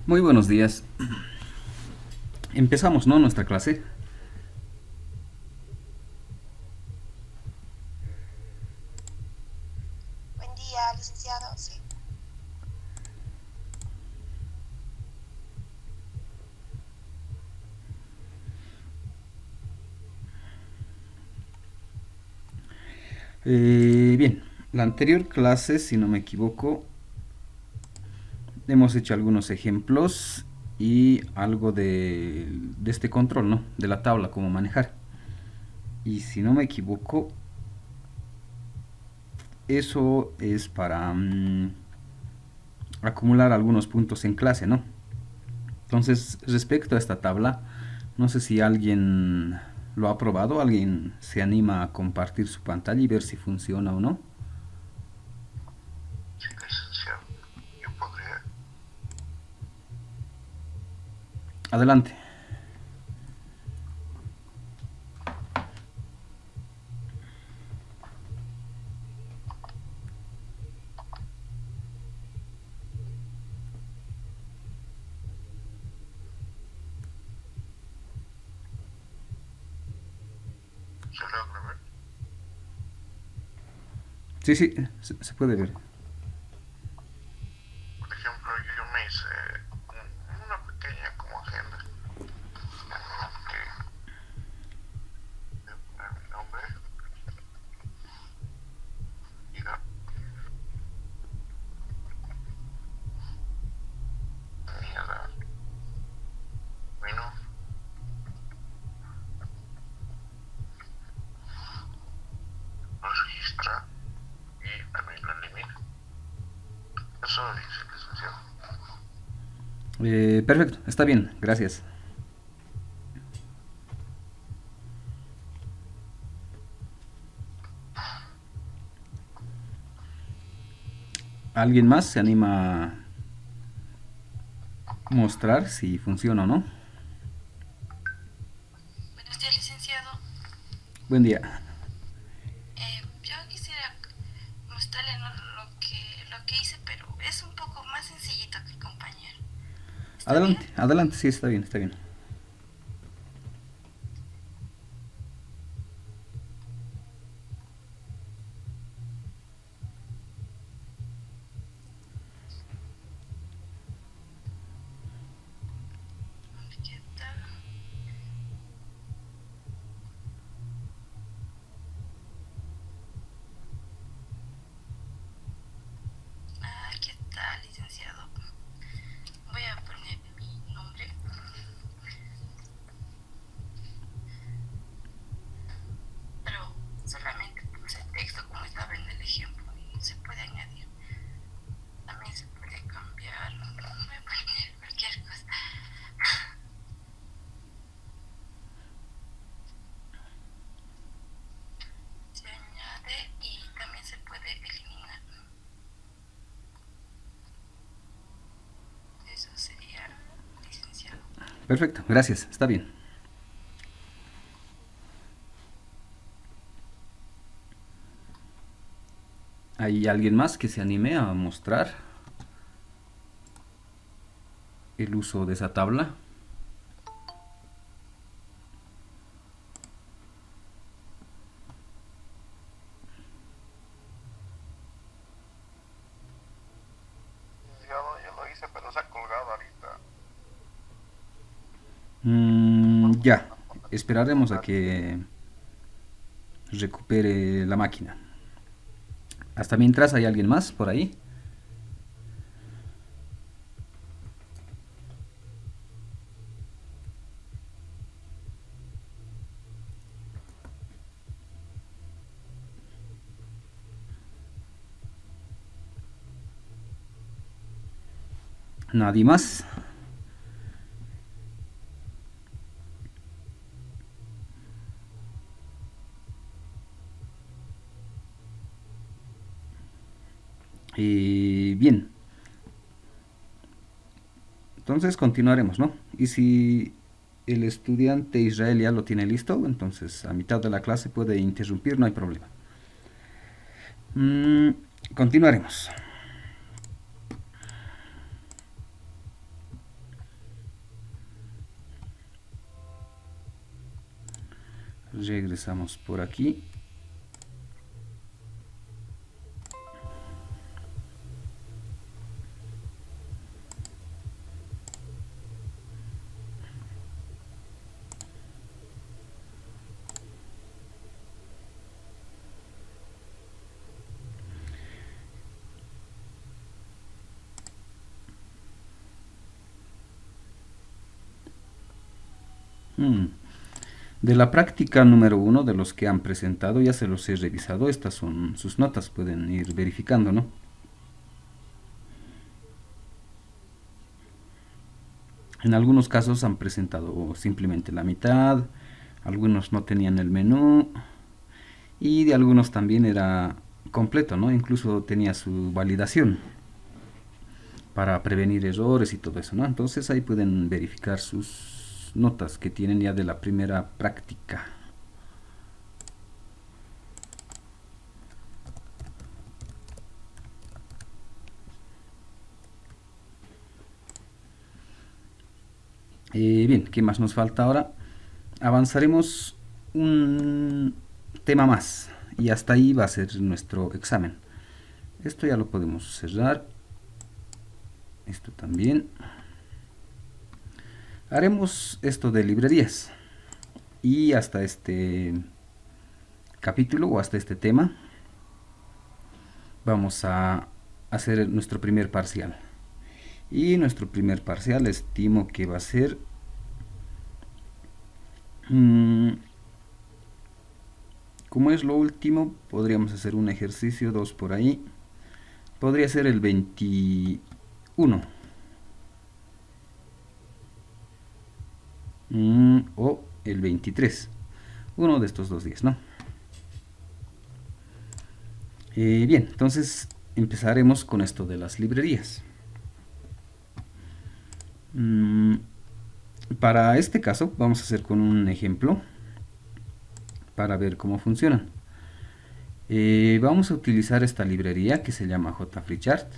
Muy buenos días. Empezamos, ¿no? Nuestra clase. Buen día, licenciado. Sí. Bien, la anterior clase, si no me equivoco, hemos hecho algunos ejemplos y algo de este control, ¿no? De la tabla, cómo manejar. Y si no me equivoco, eso es para acumular algunos puntos en clase, ¿no? Entonces, respecto a esta tabla, no sé si alguien lo ha probado, alguien se anima a compartir su pantalla y ver si funciona o no. Sí, licenciado. Yo podría. Adelante. Se logra ver. Sí, sí, se puede ver. Por ejemplo, yo me hice una pequeña como agenda en la que voy a poner mi nombre y la mía, menú, lo registra y también lo elimina. Eso lo dice el licenciado. Perfecto, está bien, gracias. ¿Alguien más se anima a mostrar si funciona o no? Buenos días, licenciado. Buen día. Yo quisiera mostrarle lo que hice, pero es un poco más sencillito que el compañero. ¿Está bien? Adelante, adelante, sí, está bien, está bien. ¿Qué tal? ¿Qué tal, licenciado? Voy a poner mi nombre, pero solamente puse texto como estaba en el ejemplo y se puede añadir. También se puede cambiar. Voy a poner cualquier cosa. Se añade y también se puede eliminar. Eso sería, licenciado. Perfecto, gracias, está bien. ¿Hay alguien más que se anime a mostrar el uso de esa tabla? Licenciado, yo lo hice, pero se ha colgado ahorita. Ya, esperaremos a que recupere la máquina. Hasta mientras, ¿hay alguien más por ahí? ¿Nadie más? Bien, entonces continuaremos, ¿no? Y si el estudiante Israel ya lo tiene listo, entonces a mitad de la clase puede interrumpir, no hay problema. Mm, Continuaremos. Regresamos por aquí. De la práctica número 1 de los que han presentado, ya se los he revisado. Estas son sus notas, pueden ir verificando, ¿no? En algunos casos han presentado simplemente la mitad, algunos no tenían el menú y de algunos también era completo, ¿no? Incluso tenía su validación para prevenir errores y todo eso, ¿no? Entonces ahí pueden verificar sus notas que tienen ya de la primera práctica. Bien, ¿qué más nos falta ahora? Avanzaremos un tema más y hasta ahí va a ser nuestro examen. Esto ya lo podemos cerrar. Esto también. Haremos esto de librerías y hasta este capítulo o hasta este tema vamos a hacer nuestro primer parcial. Y nuestro primer parcial estimo que va a ser como es lo último, podríamos hacer un ejercicio 2 por ahí. Podría ser el 21 o el 23, uno de estos dos días, ¿no? Bien, entonces empezaremos con esto de las librerías. Para este caso vamos a hacer con un ejemplo para ver cómo funcionan. Vamos a utilizar esta librería que se llama JFreeChart.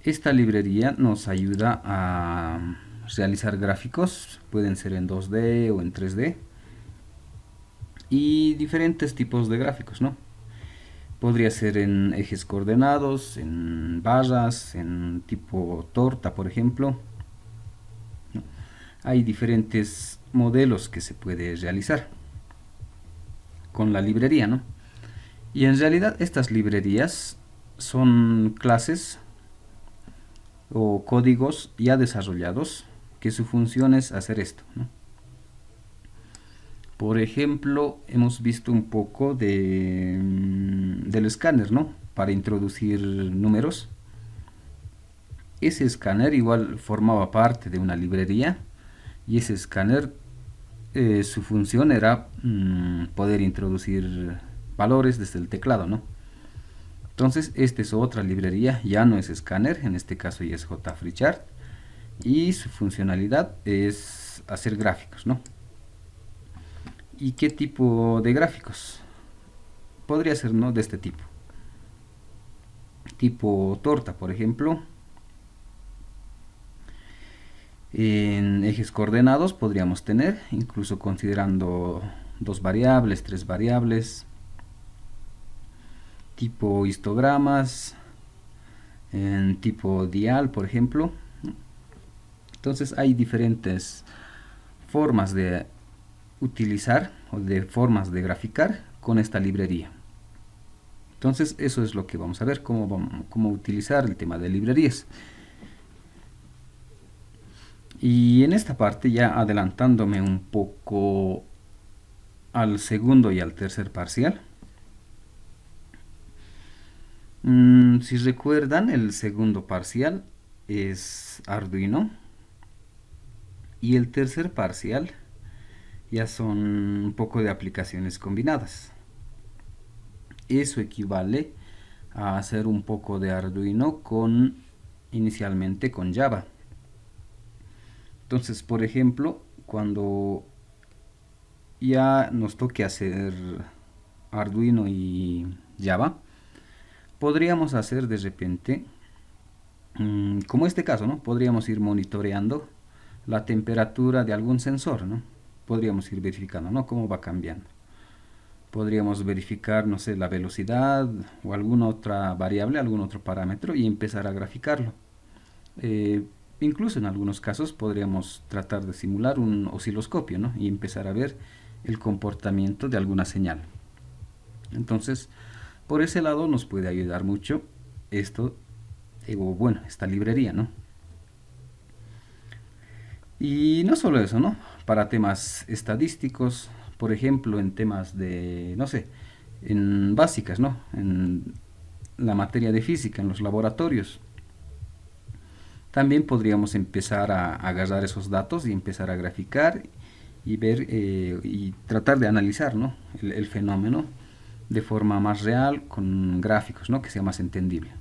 Esta librería nos ayuda a realizar gráficos, pueden ser en 2D o en 3D, y diferentes tipos de gráficos, ¿no? Podría ser en ejes coordenados, en barras, en tipo torta, por ejemplo. Hay diferentes modelos que se puede realizar con la librería, ¿no? Y en realidad estas librerías son clases o códigos ya desarrollados que su función es hacer esto, ¿no? Por ejemplo, hemos visto un poco del escáner, ¿no? Para introducir números. Ese escáner igual formaba parte de una librería y ese escáner, su función era poder introducir valores desde el teclado, ¿no? Entonces, esta es otra librería, ya no es escáner, en este caso ya es JFreeChart y su funcionalidad es hacer gráficos, ¿no? ¿Y qué tipo de gráficos? Podría ser, ¿no?, de este tipo. Tipo torta, por ejemplo. En ejes coordenados podríamos tener, incluso considerando 2 variables, 3 variables. Tipo histogramas, en tipo dial, por ejemplo. Entonces hay diferentes formas de utilizar o de formas de graficar con esta librería. Entonces eso es lo que vamos a ver, cómo utilizar el tema de librerías. Y en esta parte, ya adelantándome un poco al segundo y al tercer parcial, si recuerdan, el segundo parcial es Arduino y el tercer parcial ya son un poco de aplicaciones combinadas. Eso equivale a hacer un poco de Arduino inicialmente con Java. Entonces, por ejemplo, cuando ya nos toque hacer Arduino y Java, podríamos hacer de repente, como este caso, ¿no? Podríamos ir monitoreando la temperatura de algún sensor, ¿no? podríamos ir verificando, ¿no? Cómo va cambiando. Podríamos verificar, no sé, la velocidad o alguna otra variable, algún otro parámetro y empezar a graficarlo. Incluso en algunos casos podríamos tratar de simular un osciloscopio, ¿no? Y empezar a ver el comportamiento de alguna señal. Entonces, por ese lado nos puede ayudar mucho esto, bueno, esta librería, ¿no? Y no solo eso, ¿no? Para temas estadísticos, por ejemplo, en temas de, no sé, en básicas, ¿no? En la materia de física, en los laboratorios. También podríamos empezar a agarrar esos datos y empezar a graficar y ver y tratar de analizar, ¿no? el fenómeno de forma más real con gráficos, ¿no? Que sea más entendible.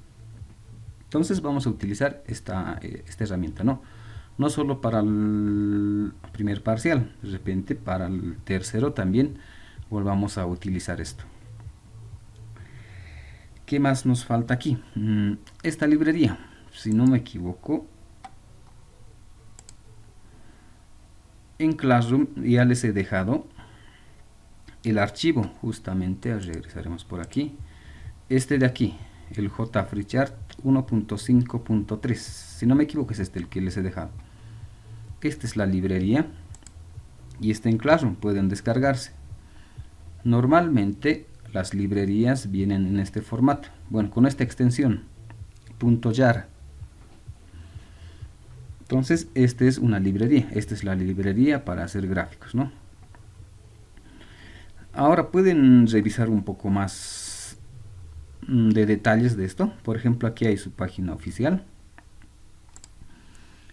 Entonces vamos a utilizar esta herramienta, ¿no? No solo para el primer parcial, de repente para el tercero también volvamos a utilizar esto. ¿Qué más nos falta aquí? Esta librería, si no me equivoco, en Classroom ya les he dejado el archivo, justamente, regresaremos por aquí, este de aquí, el JFreeChart 1.5.3, si no me equivoco es este el que les he dejado. Esta es la librería y está en Classroom, pueden descargarse. Normalmente las librerías vienen en este formato, bueno, con esta extensión .jar. Entonces, esta es una librería, esta es la librería para hacer gráficos, ¿no? Ahora pueden revisar un poco más de detalles de esto. Por ejemplo, aquí hay su página oficial.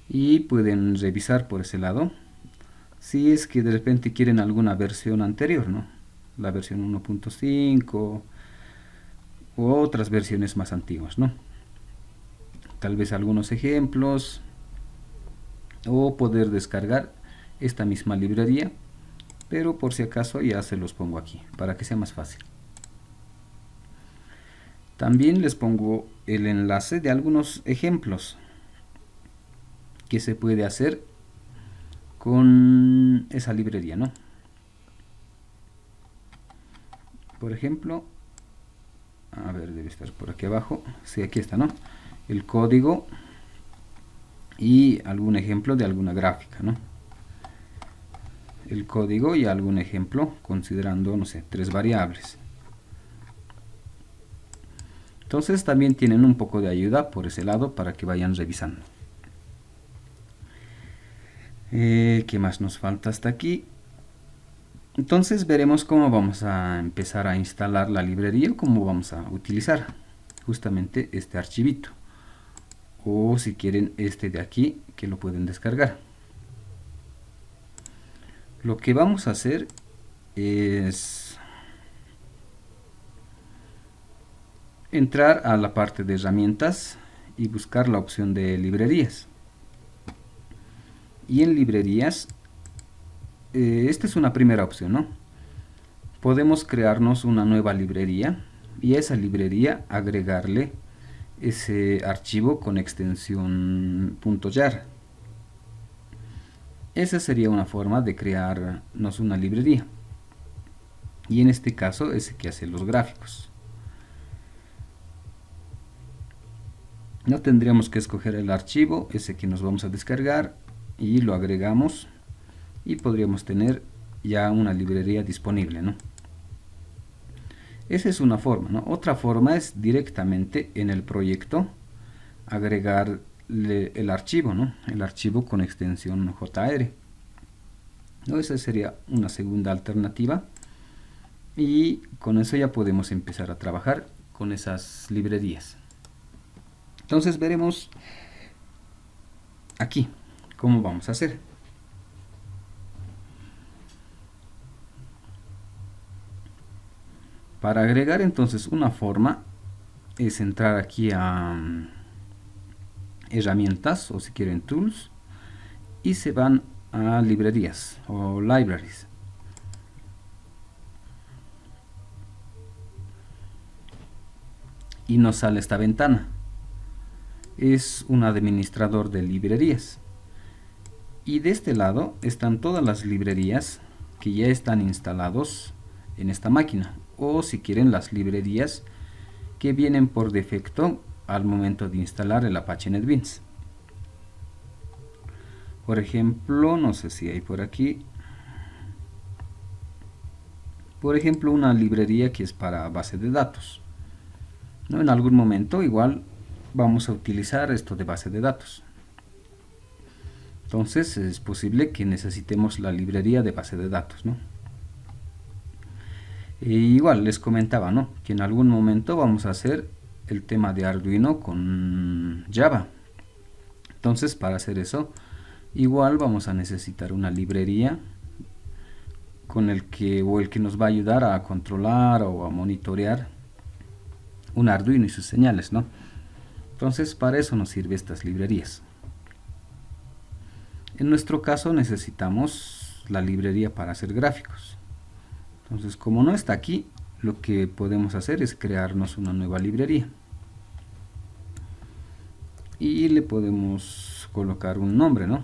Y pueden revisar por ese lado. Si es que de repente quieren alguna versión anterior, ¿no? La versión 1.5 u otras versiones más antiguas, ¿no? Tal vez algunos ejemplos. O poder descargar esta misma librería, pero por si acaso ya se los pongo aquí para que sea más fácil. También les pongo el enlace de algunos ejemplos que se puede hacer con esa librería, ¿no? Por ejemplo, a ver, debe estar por aquí abajo. Sí, aquí está, ¿no? El código y algún ejemplo de alguna gráfica, ¿no? El código y algún ejemplo considerando, no sé, 3 variables. Entonces también tienen un poco de ayuda por ese lado para que vayan revisando. ¿Qué más nos falta hasta aquí? Entonces veremos cómo vamos a empezar a instalar la librería, cómo vamos a utilizar justamente este archivito. O si quieren este de aquí, que lo pueden descargar. Lo que vamos a hacer es entrar a la parte de herramientas y buscar la opción de librerías. Y en librerías, esta es una primera opción, ¿no? Podemos crearnos una nueva librería y a esa librería agregarle ese archivo con extensión .jar. Esa sería una forma de crearnos una librería. Y en este caso es el que hace los gráficos. No tendríamos que escoger el archivo, ese que nos vamos a descargar, y lo agregamos y podríamos tener ya una librería disponible, ¿no? Esa es una forma, ¿no? Otra forma es directamente en el proyecto agregar el archivo, ¿no? El archivo con extensión JR. ¿No? Esa sería una segunda alternativa y con eso ya podemos empezar a trabajar con esas librerías. Entonces veremos aquí cómo vamos a hacer. Para agregar entonces una forma es entrar aquí a herramientas o si quieren tools y se van a librerías o libraries. Y nos sale esta ventana. Es un administrador de librerías. Y de este lado están todas las librerías que ya están instalados en esta máquina, o si quieren las librerías que vienen por defecto al momento de instalar el Apache NetBeans. Por ejemplo, no sé si hay por aquí, por ejemplo, una librería que es para base de datos, ¿no? En algún momento igual vamos a utilizar esto de base de datos. Entonces es posible que necesitemos la librería de base de datos, ¿no? Igual les comentaba, ¿no?, que en algún momento vamos a hacer el tema de Arduino con Java. Entonces, para hacer eso, igual vamos a necesitar una librería con el que nos va a ayudar a controlar o a monitorear un Arduino y sus señales, ¿no? Entonces, para eso nos sirven estas librerías. En nuestro caso necesitamos la librería para hacer gráficos. Entonces, como no está aquí, lo que podemos hacer es crearnos una nueva librería. Y le podemos colocar un nombre, ¿no?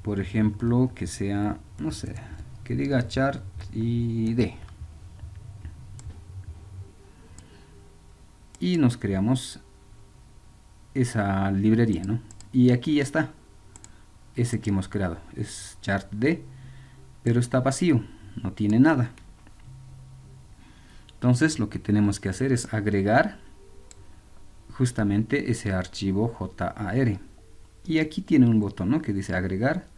Por ejemplo, que sea, no sé, que diga chart ID. Y nos creamos esa librería, ¿no? Y aquí ya está. Ese que hemos creado es chartd, pero está vacío, no tiene nada. Entonces lo que tenemos que hacer es agregar justamente ese archivo JAR. Y aquí tiene un botón, ¿no?, que dice agregar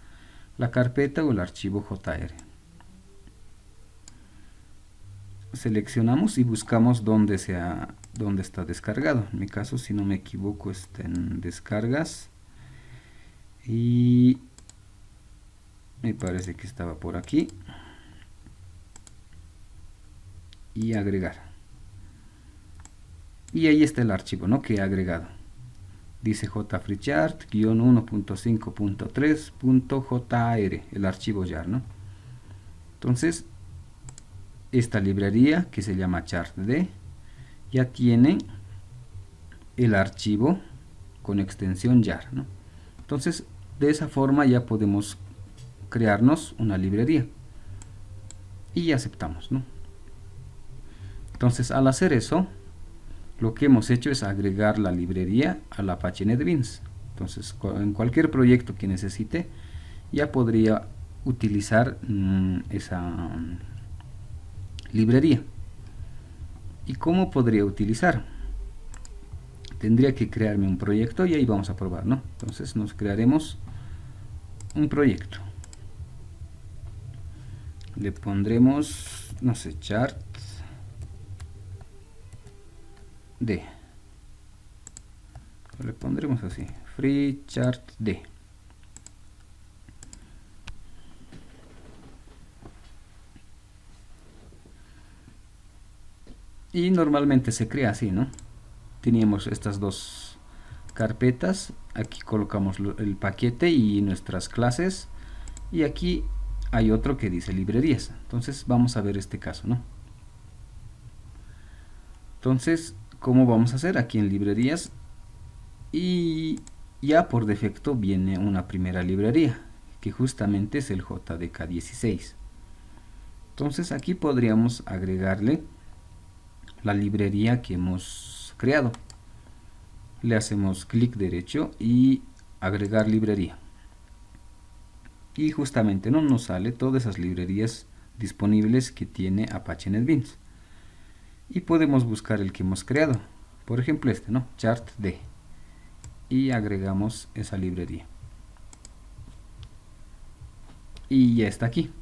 la carpeta o el archivo JAR. Seleccionamos y buscamos dónde está descargado. En mi caso, si no me equivoco, está en descargas. Y me parece que estaba por aquí. Y agregar. Y ahí está el archivo, ¿no?, que he agregado. Dice jfreechart-1.5.3.jar, el archivo jar, ¿no? Entonces, esta librería que se llama chartd ya tiene el archivo con extensión jar, ¿no? Entonces, de esa forma ya podemos crearnos una librería y aceptamos, ¿no? Entonces, al hacer eso, lo que hemos hecho es agregar la librería al Apache NetBeans. Entonces, en cualquier proyecto que necesite, ya podría utilizar esa librería. ¿Y cómo podría utilizar? Tendría que crearme un proyecto y ahí vamos a probar, ¿no? Entonces nos crearemos un proyecto. Le pondremos, no sé, chart D. Le pondremos así, free chart D. Y normalmente se crea así, ¿no? Teníamos estas dos carpetas, aquí colocamos el paquete y nuestras clases, y aquí hay otro que dice librerías. Entonces vamos a ver este caso, ¿no? Entonces, ¿cómo vamos a hacer? Aquí en librerías, y ya por defecto viene una primera librería, que justamente es el JDK16. Entonces aquí podríamos agregarle la librería que hemos creado. Le hacemos clic derecho y agregar librería. Y justamente no nos sale todas esas librerías disponibles que tiene Apache NetBeans. Y podemos buscar el que hemos creado. Por ejemplo este, ¿no?, chartd. Y agregamos esa librería. Y ya está aquí.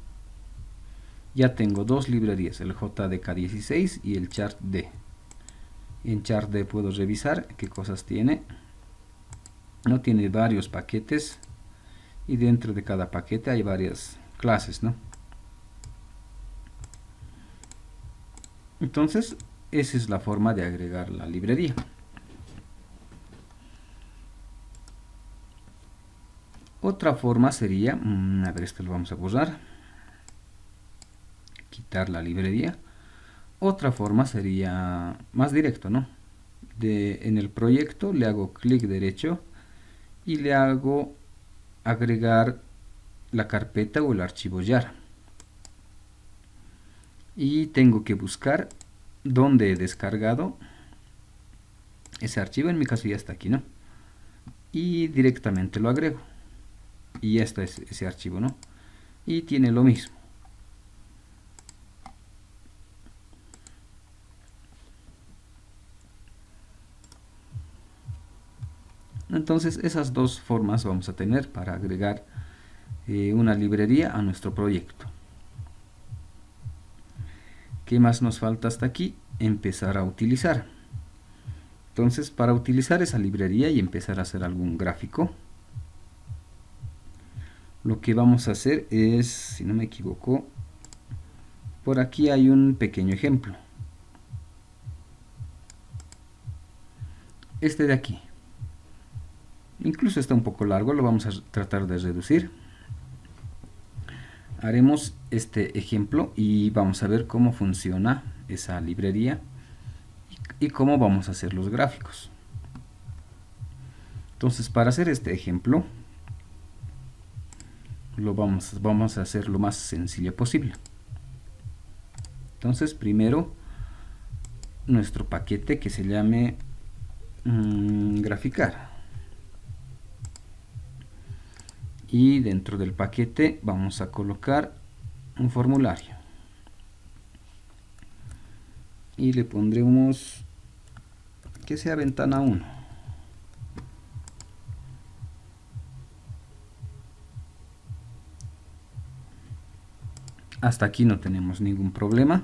Ya tengo dos librerías, el JDK16 y el chartd. En chartd puedo revisar qué cosas tiene. No, tiene varios paquetes y dentro de cada paquete hay varias clases, ¿no? Entonces, esa es la forma de agregar la librería. Otra forma sería, a ver, esto lo vamos a borrar, quitar la librería. Otra forma sería más directo, ¿no? En el proyecto le hago clic derecho y le hago agregar la carpeta o el archivo YAR. Y tengo que buscar dónde he descargado ese archivo. En mi caso ya está aquí, ¿no? Y directamente lo agrego. Y ya está ese archivo, ¿no? Y tiene lo mismo. Entonces esas dos formas vamos a tener para agregar una librería a nuestro proyecto. ¿Qué más nos falta hasta aquí? Empezar a utilizar. Entonces, para utilizar esa librería y empezar a hacer algún gráfico, lo que vamos a hacer es, si no me equivoco, por aquí hay un pequeño ejemplo. Este de aquí. Incluso está un poco largo, lo vamos a tratar de reducir. Haremos este ejemplo y vamos a ver cómo funciona esa librería y cómo vamos a hacer los gráficos. Entonces, para hacer este ejemplo, vamos a hacer lo más sencillo posible. Entonces, primero, nuestro paquete que se llame graficar. Y dentro del paquete vamos a colocar un formulario. Y le pondremos que sea ventana 1. Hasta aquí no tenemos ningún problema.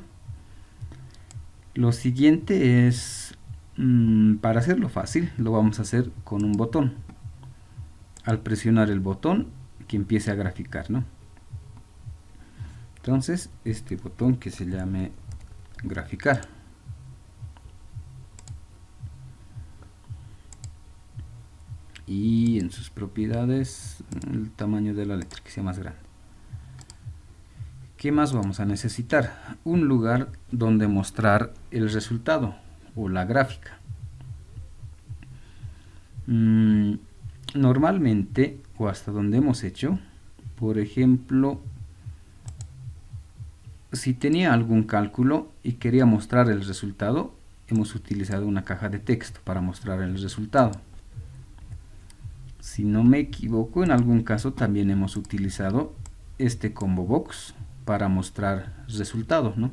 Lo siguiente es, para hacerlo fácil, lo vamos a hacer con un botón. Al presionar el botón, que empiece a graficar, ¿no? Entonces, este botón que se llame graficar. Y en sus propiedades, el tamaño de la letra, que sea más grande. ¿Qué más vamos a necesitar? Un lugar donde mostrar el resultado o la gráfica. Normalmente, o hasta donde hemos hecho, por ejemplo, si tenía algún cálculo y quería mostrar el resultado, hemos utilizado una caja de texto para mostrar el resultado. Si no me equivoco, en algún caso también hemos utilizado este combo box para mostrar resultados, ¿no?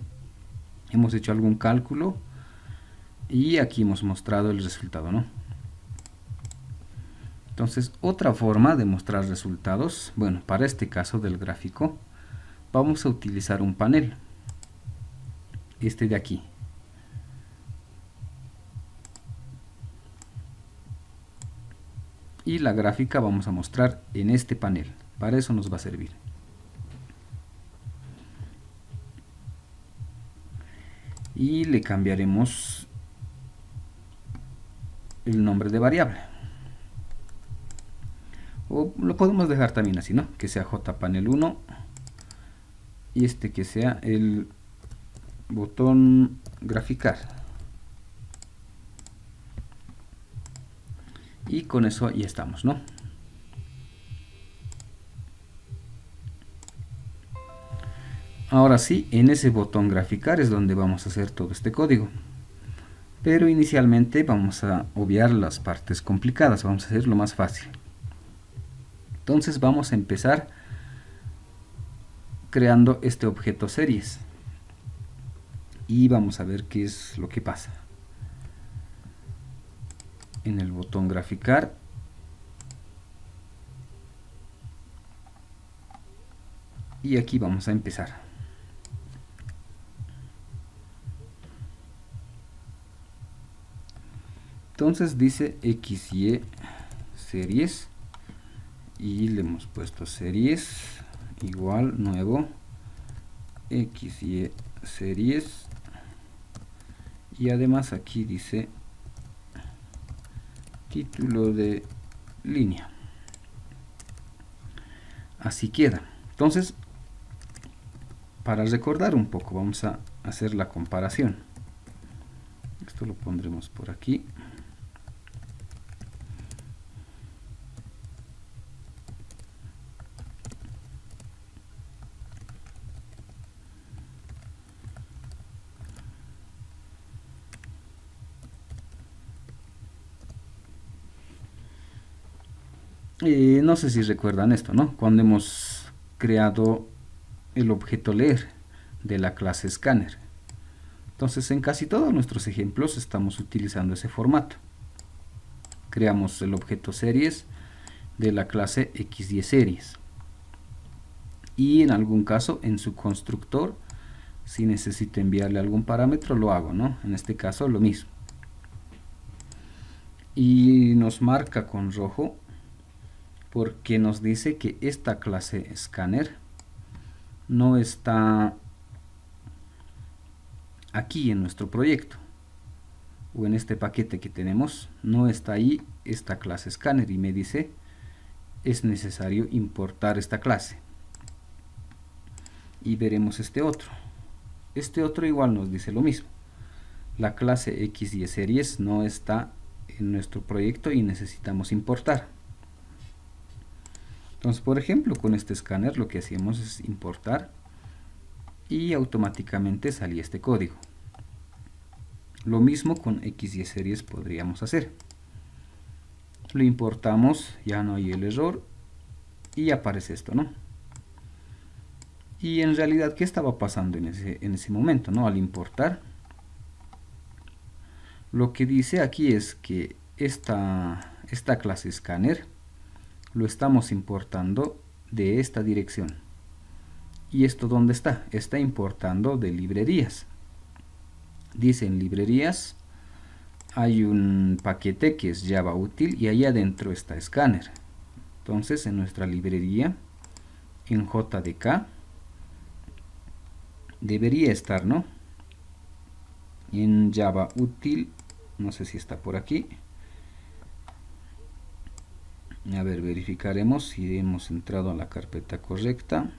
Hemos hecho algún cálculo y aquí hemos mostrado el resultado, ¿no? Entonces, otra forma de mostrar resultados, bueno, para este caso del gráfico, vamos a utilizar un panel, este de aquí. Y la gráfica vamos a mostrar en este panel, para eso nos va a servir. Y le cambiaremos el nombre de variable. O lo podemos dejar también así, ¿no? Que sea jpanel1 y este que sea el botón graficar. Y con eso ya estamos, ¿no? Ahora sí, en ese botón graficar es donde vamos a hacer todo este código. Pero inicialmente vamos a obviar las partes complicadas, vamos a hacer lo más fácil. Entonces vamos a empezar creando este objeto series. Y vamos a ver qué es lo que pasa. En el botón graficar y aquí vamos a empezar. Entonces dice XY series y le hemos puesto series igual nuevo XY series y además aquí dice título de línea. Así queda. Entonces, para recordar un poco, vamos a hacer la comparación. Esto lo pondremos por aquí. No sé si recuerdan esto, ¿no? Cuando hemos creado el objeto leer de la clase Scanner. Entonces, en casi todos nuestros ejemplos estamos utilizando ese formato. Creamos el objeto series de la clase XYSeries. Y en algún caso, en su constructor, si necesito enviarle algún parámetro, lo hago, ¿no? En este caso, lo mismo. Y nos marca con rojo porque nos dice que esta clase Scanner no está aquí en nuestro proyecto, o en este paquete que tenemos, no está ahí esta clase Scanner, y me dice es necesario importar esta clase. Y veremos este otro. Este otro igual nos dice lo mismo. La clase XYSeries no está en nuestro proyecto y necesitamos importar. Entonces, por ejemplo, con este escáner lo que hacíamos es importar y automáticamente salía este código. Lo mismo con XYSeries podríamos hacer. Lo importamos, ya no hay el error y aparece esto, ¿no? Y en realidad, ¿qué estaba pasando en ese momento, ¿no? Al importar, lo que dice aquí es que esta clase Scanner lo estamos importando de esta dirección. ¿Y esto dónde está? Está importando de librerías. Dice en librerías hay un paquete que es Java útil y ahí adentro está Scanner. Entonces en nuestra librería, en JDK, debería estar, ¿no? En Java útil, no sé si está por aquí. A ver, verificaremos si hemos entrado a la carpeta correcta.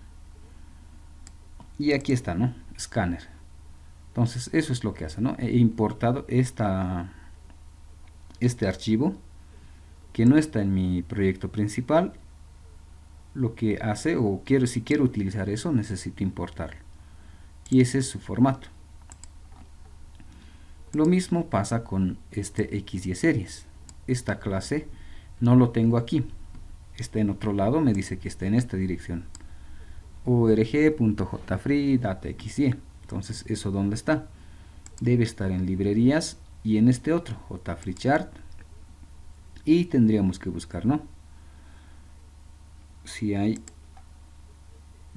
Y aquí está, ¿no? Scanner. Entonces eso es lo que hace, ¿no? He importado este archivo que no está en mi proyecto principal. Lo que hace, o si quiero utilizar eso, necesito importarlo. Y ese es su formato. Lo mismo pasa con este XYSeries. Esta clase no lo tengo aquí. Está en otro lado, me dice que está en esta dirección. org.jfree.dataxy. Entonces, ¿eso dónde está? Debe estar en librerías y en este otro, jfreechart. Y tendríamos que buscar, ¿no? Si hay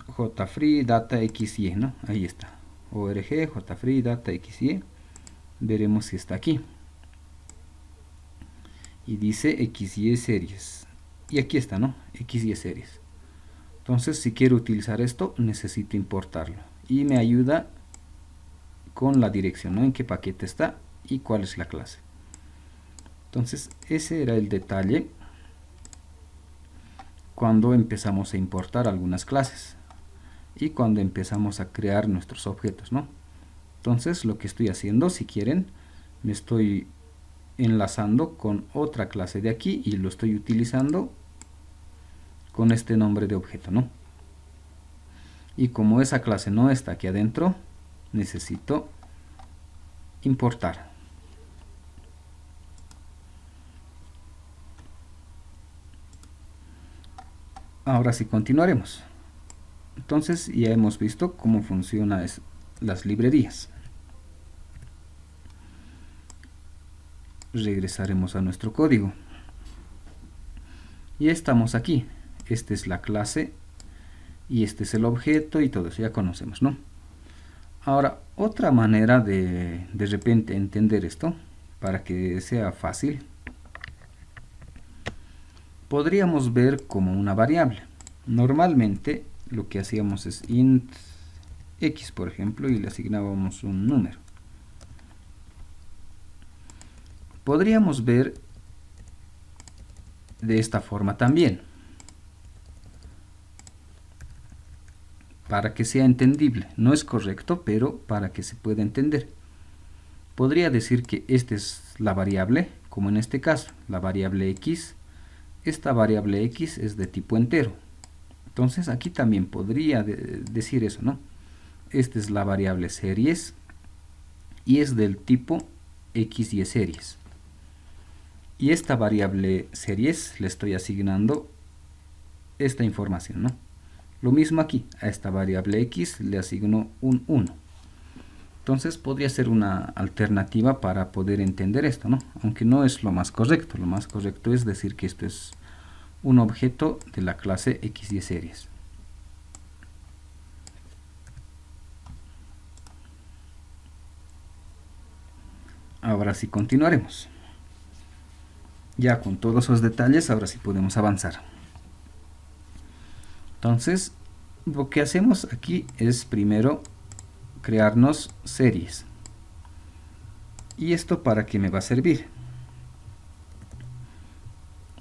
jfree.dataxy, ¿no? Ahí está. org, jfree.dataxy. Veremos si está aquí. Y dice XYSeries. Y aquí está, ¿no? XYSeries. Entonces, si quiero utilizar esto, necesito importarlo. Y me ayuda con la dirección, ¿no? En qué paquete está y cuál es la clase. Entonces, ese era el detalle cuando empezamos a importar algunas clases y cuando empezamos a crear nuestros objetos, ¿no? Entonces, lo que estoy haciendo, si quieren, me estoy enlazando con otra clase de aquí y lo estoy utilizando con este nombre de objeto, ¿no? Y como esa clase no está aquí adentro, necesito importar. Ahora sí continuaremos. Entonces ya hemos visto cómo funcionan las librerías. Regresaremos a nuestro código. Y estamos aquí. Esta es la clase y este es el objeto y todo eso ya conocemos, ¿no? Ahora, otra manera de repente entender esto, para que sea fácil, podríamos ver como una variable. Normalmente lo que hacíamos es int x, por ejemplo, y le asignábamos un número. Podríamos ver de esta forma también, para que sea entendible. No es correcto, pero para que se pueda entender. Podría decir que esta es la variable, como en este caso, la variable x. Esta variable x es de tipo entero. Entonces aquí también podría decir eso, ¿no? Esta es la variable series y es del tipo XYSeries. Y esta variable series le estoy asignando esta información, ¿no? Lo mismo aquí, a esta variable x le asigno un 1. Entonces podría ser una alternativa para poder entender esto, ¿no? Aunque no es lo más correcto. Lo más correcto es decir que esto es un objeto de la clase XY series. Ahora sí continuaremos. Ya con todos esos detalles, ahora sí podemos avanzar. Entonces, lo que hacemos aquí es primero crearnos series. ¿Y esto para qué me va a servir?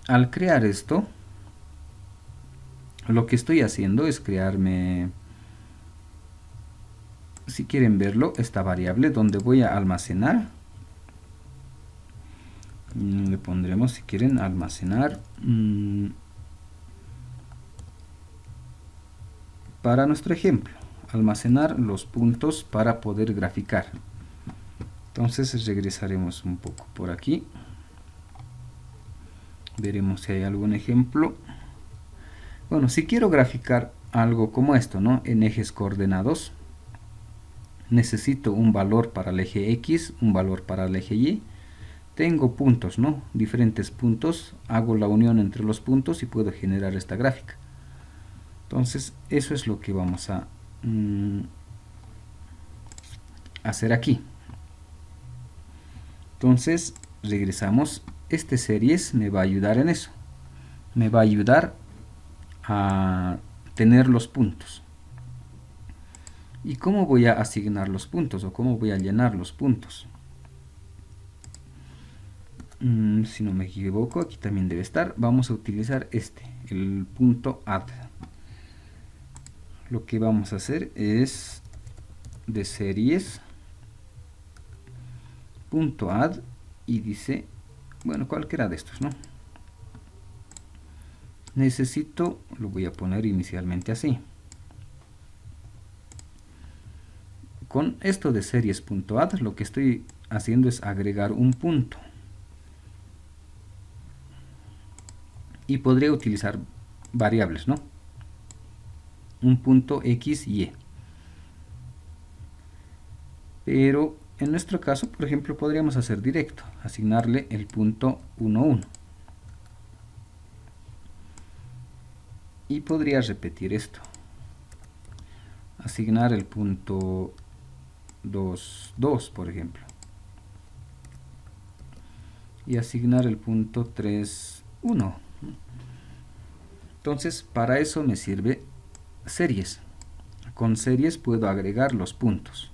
Al crear esto, lo que estoy haciendo es crearme, si quieren verlo, esta variable donde voy a almacenar. Le pondremos, si quieren, almacenar. Para nuestro ejemplo, almacenar los puntos para poder graficar. Entonces regresaremos un poco por aquí. Veremos si hay algún ejemplo. Bueno, si quiero graficar algo como esto, ¿no? En ejes coordenados, necesito un valor para el eje X, un valor para el eje Y. Tengo puntos, ¿no? Diferentes puntos. Hago la unión entre los puntos y puedo generar esta gráfica. Entonces, eso es lo que vamos a hacer aquí. Entonces, regresamos. Este series me va a ayudar en eso. Me va a ayudar a tener los puntos. ¿Y cómo voy a asignar los puntos? ¿O cómo voy a llenar los puntos? Si no me equivoco, aquí también debe estar. Vamos a utilizar el punto add. Lo que vamos a hacer es de series punto add y dice, bueno, cualquiera de estos, ¿no? Necesito, lo voy a poner inicialmente así. Con esto de series.add lo que estoy haciendo es agregar un punto. Y podría utilizar variables, ¿no? Un punto X y Y. Pero en nuestro caso, por ejemplo, podríamos hacer directo. Asignarle el punto 1, 1. Y podría repetir esto. Asignar el punto 2, 2, por ejemplo. Y asignar el punto 3, 1. Entonces, para eso me sirve series. Con series puedo agregar los puntos.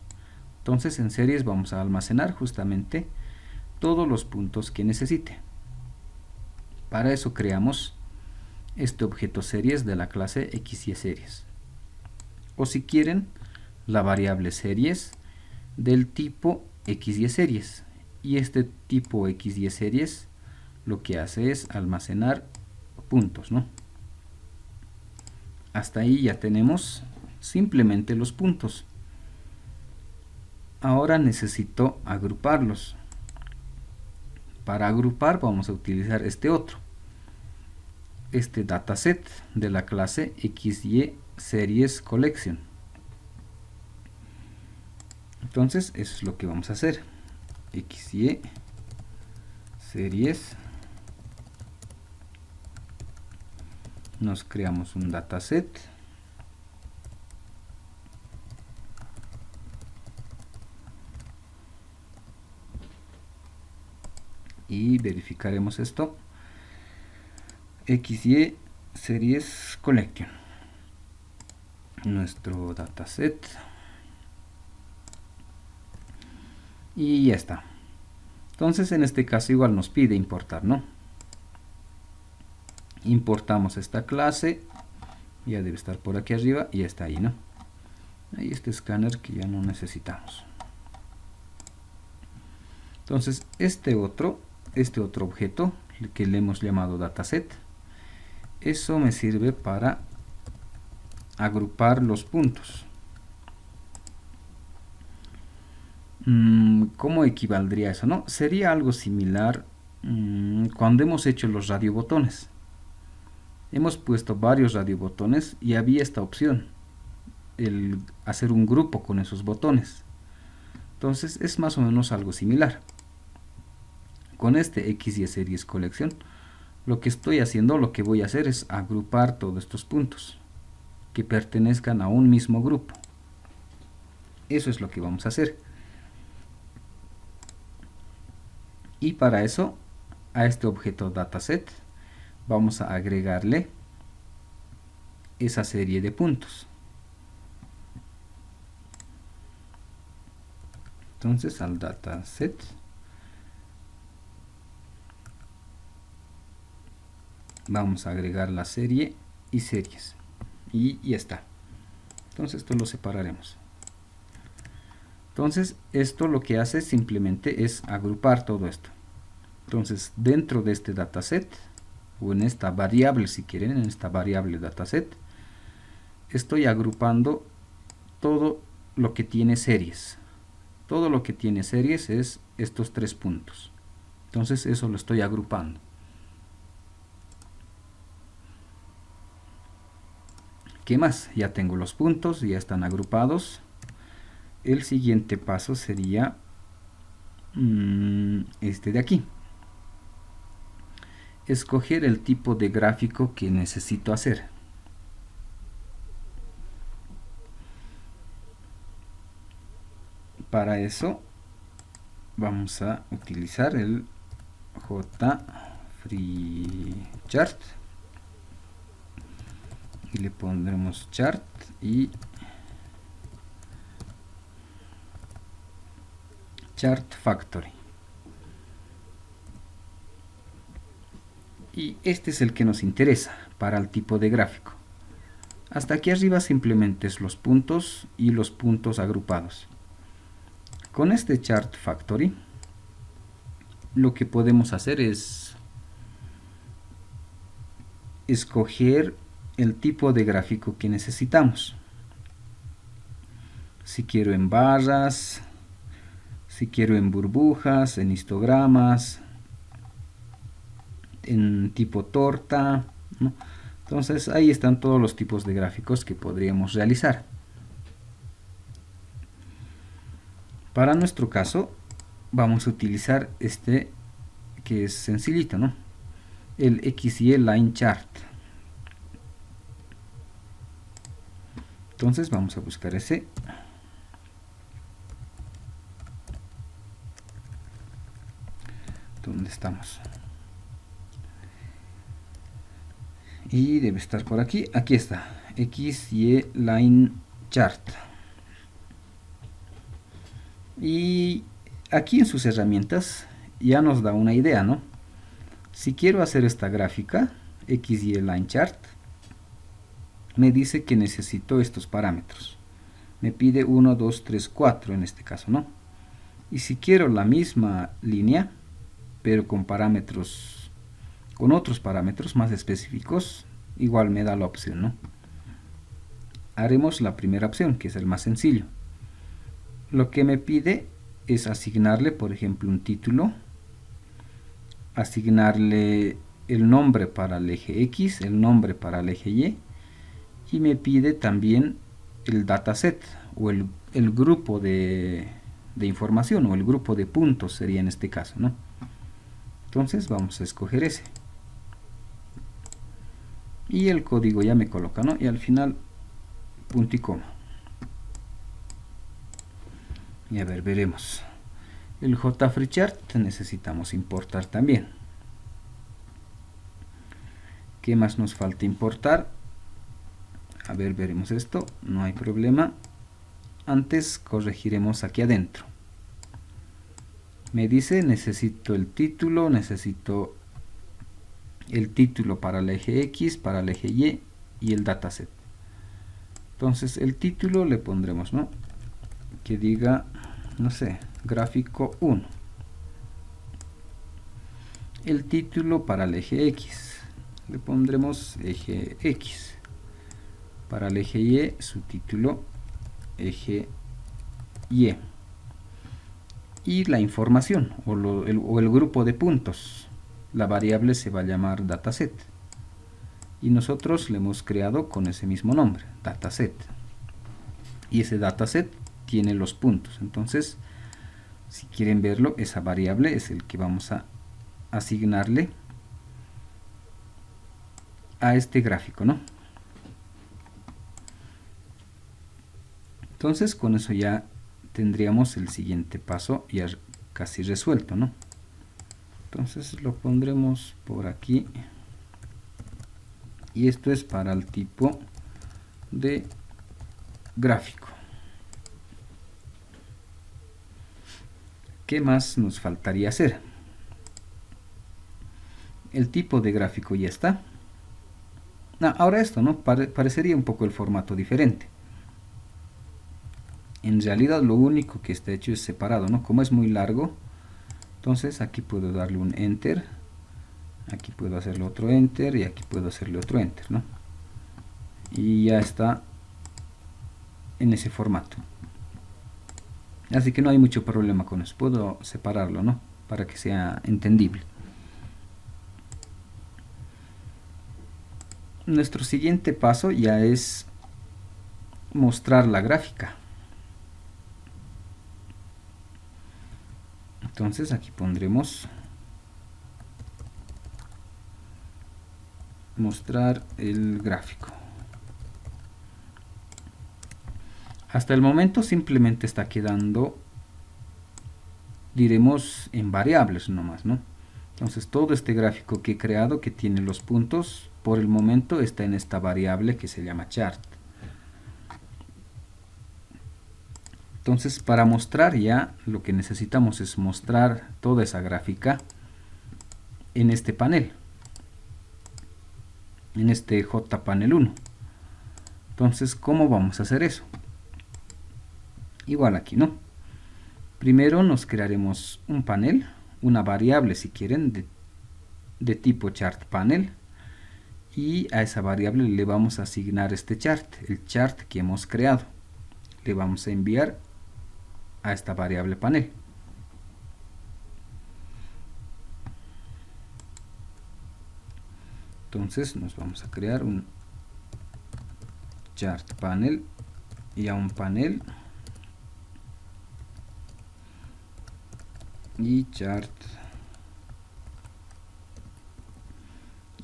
Entonces, en series vamos a almacenar justamente todos los puntos que necesite. Para eso creamos este objeto series de la clase XY series. O si quieren, la variable series del tipo XY series. Y este tipo XY series lo que hace es almacenar puntos, ¿no? Hasta ahí ya tenemos simplemente los puntos. Ahora necesito agruparlos. Para agrupar vamos a utilizar este otro. Este dataset de la clase XY series collection. Entonces eso es lo que vamos a hacer. XY series. Nos creamos un dataset. Y verificaremos esto. XY series collection. Nuestro dataset. Y ya está. Entonces en este caso igual nos pide importar, ¿no? Importamos esta clase, ya debe estar por aquí arriba y está ahí, ¿no? Ahí este escáner que ya no necesitamos. Entonces este otro objeto que le hemos llamado dataset, eso me sirve para agrupar los puntos. ¿Cómo equivaldría eso, no? Sería algo similar cuando hemos hecho los radiobotones. Hemos puesto varios radiobotones y había esta opción, el hacer un grupo con esos botones. Entonces es más o menos algo similar. Con este XY Series Colección, lo que estoy haciendo, lo que voy a hacer es agrupar todos estos puntos que pertenezcan a un mismo grupo. Eso es lo que vamos a hacer. Y para eso, a este objeto dataset, vamos a agregarle esa serie de puntos. Entonces al dataset vamos a agregar la serie y series. Y ya está. Entonces esto lo separaremos. Entonces esto lo que hace simplemente es agrupar todo esto. Entonces dentro de este dataset, o en esta variable si quieren, en esta variable dataset, estoy agrupando todo lo que tiene series. Todo lo que tiene series es estos 3 puntos. Entonces eso lo estoy agrupando. ¿Qué más? Ya tengo los puntos, ya están agrupados. El siguiente paso sería este de aquí. Escoger el tipo de gráfico que necesito hacer. Para eso vamos a utilizar el JFreeChart y le pondremos chart y Chart Factory. Y este es el que nos interesa para el tipo de gráfico. Hasta aquí arriba simplemente es los puntos y los puntos agrupados. Con este Chart Factory lo que podemos hacer es escoger el tipo de gráfico que necesitamos. Si quiero en barras, si quiero en burbujas, en histogramas, en tipo torta, ¿no? Entonces ahí están todos los tipos de gráficos que podríamos realizar. Para nuestro caso vamos a utilizar este que es sencillito, ¿no? El XY Line Chart. Entonces vamos a buscar ese. ¿Dónde estamos? Y debe estar por aquí. Aquí está. XY Line Chart. Y aquí en sus herramientas ya nos da una idea, ¿no? Si quiero hacer esta gráfica, XY Line Chart, me dice que necesito estos parámetros. Me pide 1, 2, 3, 4 en este caso, ¿no? Y si quiero la misma línea, pero con parámetros, con otros parámetros más específicos, igual me da la opción, ¿no? Haremos la primera opción, que es el más sencillo. Lo que me pide es asignarle, por ejemplo, un título, asignarle el nombre para el eje X, el nombre para el eje Y me pide también el dataset o el grupo de información o el grupo de puntos sería en este caso, ¿no? Entonces vamos a escoger ese. Y el código ya me coloca, ¿no? Y al final punto y coma. Y a ver, veremos. El JFreeChart necesitamos importar también. ¿Qué más nos falta importar? A ver, veremos esto. No hay problema. Antes corregiremos aquí adentro. Me dice necesito el título, necesito el título para el eje X, para el eje y el dataset. Entonces el título le pondremos, ¿no? Que diga, no sé, gráfico 1. El título para el eje X, le pondremos eje X. Para el eje Y, su título, eje Y. Y la información, o el grupo de puntos. la variable se va a llamar dataset. Y nosotros le hemos creado con ese mismo nombre, dataset. Y ese dataset tiene los puntos. Entonces, si quieren verlo, esa variable es el que vamos a asignarle a este gráfico, ¿no? Entonces, con eso ya tendríamos el siguiente paso ya casi resuelto, ¿no? Entonces lo pondremos por aquí. Y esto es para el tipo de gráfico. ¿Qué más nos faltaría hacer? El tipo de gráfico ya está. Ahora esto, ¿no? Parecería un poco el formato diferente. En realidad lo único que está hecho es separado, ¿no? Como es muy largo, entonces aquí puedo darle un enter, aquí puedo hacerle otro enter y aquí puedo hacerle otro enter, ¿no? Y ya está en ese formato. Así que no hay mucho problema con eso. Puedo separarlo, ¿no? Para que sea entendible. Nuestro siguiente paso ya es mostrar la gráfica. Entonces aquí pondremos mostrar el gráfico. Hasta el momento simplemente está quedando, diremos, en variables nomás, ¿no? Entonces todo este gráfico que he creado, que tiene los puntos, por el momento está en esta variable que se llama chart. Entonces para mostrar ya, lo que necesitamos es mostrar toda esa gráfica en este panel, en este JPanel 1. Entonces, ¿cómo vamos a hacer eso? Igual aquí, ¿no? Primero nos crearemos un panel, una variable si quieren, de tipo chart panel, y a esa variable le vamos a asignar este chart, el chart que hemos creado. Le vamos a enviar a esta variable panel. Entonces nos vamos a crear un chart panel y a un panel y chart,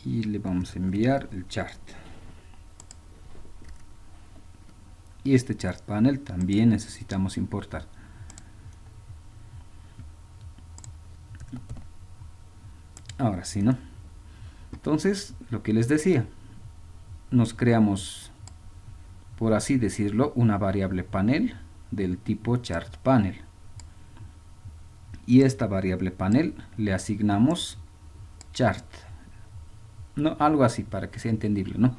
y le vamos a enviar el chart. Y este chart panel también necesitamos importar. Ahora sí, ¿no? Entonces, lo que les decía, nos creamos, por así decirlo, una variable panel del tipo chart panel. Y esta variable panel le asignamos chart. No, algo así para que sea entendible, ¿no?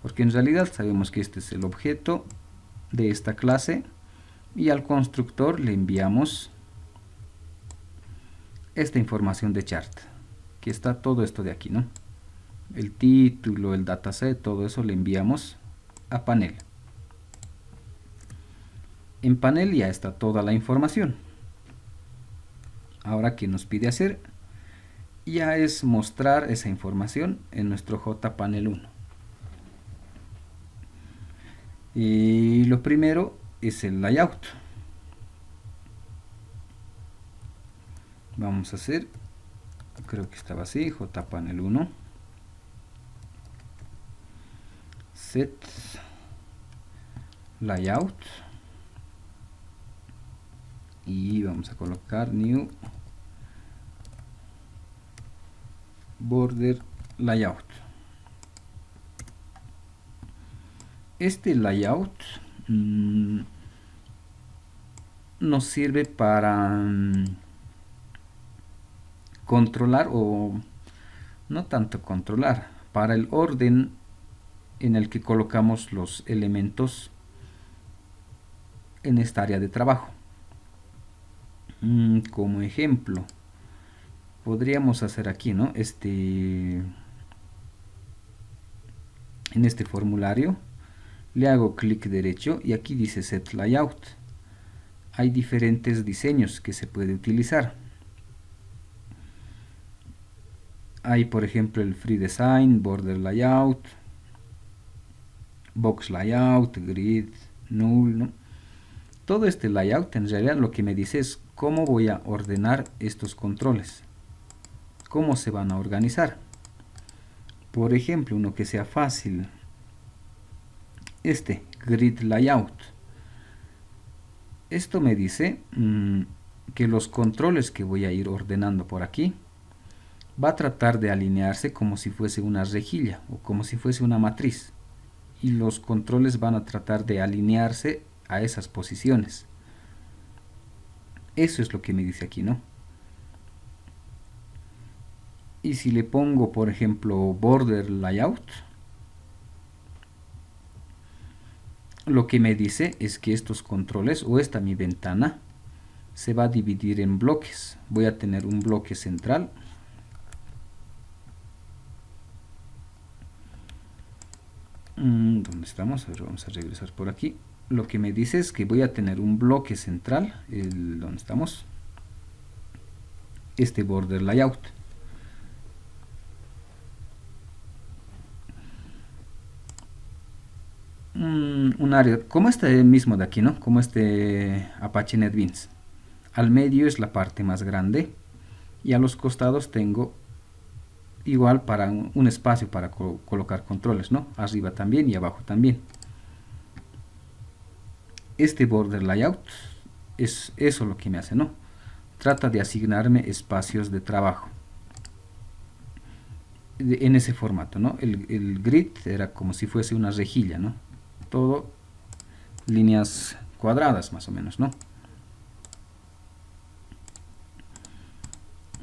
Porque en realidad sabemos que este es el objeto de esta clase y al constructor le enviamos esta información de chart, que está todo esto de aquí, ¿no? El título, el dataset, todo eso le enviamos a panel. En panel ya está toda la información. Ahora, ¿qué nos pide hacer? Ya es mostrar esa información en nuestro JPanel 1. Y lo primero es el layout. Vamos a hacer, creo que estaba así, JPanel 1. Set layout. Y vamos a colocar new border layout. Este layout nos sirve para controlar, o no tanto controlar, para el orden en el que colocamos los elementos en esta área de trabajo. Como ejemplo, podríamos hacer aquí, ¿no? En este formulario le hago clic derecho y aquí dice set layout. Hay diferentes diseños que se puede utilizar. hay por ejemplo el free design, border layout, box layout, grid, null, ¿no? Todo este layout en realidad lo que me dice es cómo voy a ordenar estos controles, cómo se van a organizar. Por ejemplo, uno que sea fácil, este grid layout. Esto me dice que los controles que voy a ir ordenando por aquí va a tratar de alinearse como si fuese una rejilla o como si fuese una matriz, y los controles van a tratar de alinearse a esas posiciones. Eso es lo que me dice aquí, ¿no? Y si le pongo por ejemplo border layout, lo que me dice es que estos controles o esta mi ventana se va a dividir en bloques. Voy a tener un bloque central, ¿dónde estamos? A ver, vamos a regresar por aquí. Lo que me dice es que voy a tener un bloque central, ¿dónde estamos? Este border layout. Un área como este mismo de aquí, ¿no? Como este Apache NetBeans. Al medio es la parte más grande y a los costados tengo igual para un espacio para colocar controles, ¿no? Arriba también y abajo también. Este border layout es eso lo que me hace, ¿no? Trata de asignarme espacios de trabajo en ese formato, ¿no? El grid era como si fuese una rejilla, ¿no? Todo líneas cuadradas más o menos, ¿no?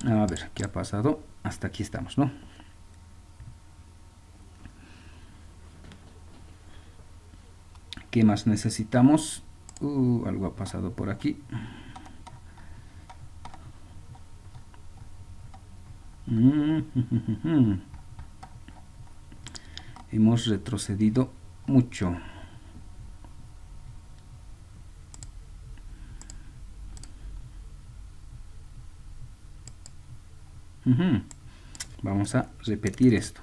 A ver, ¿qué ha pasado? Hasta aquí estamos, ¿no? ¿Qué más necesitamos? Algo ha pasado por aquí. Hemos retrocedido mucho. Vamos a repetir esto.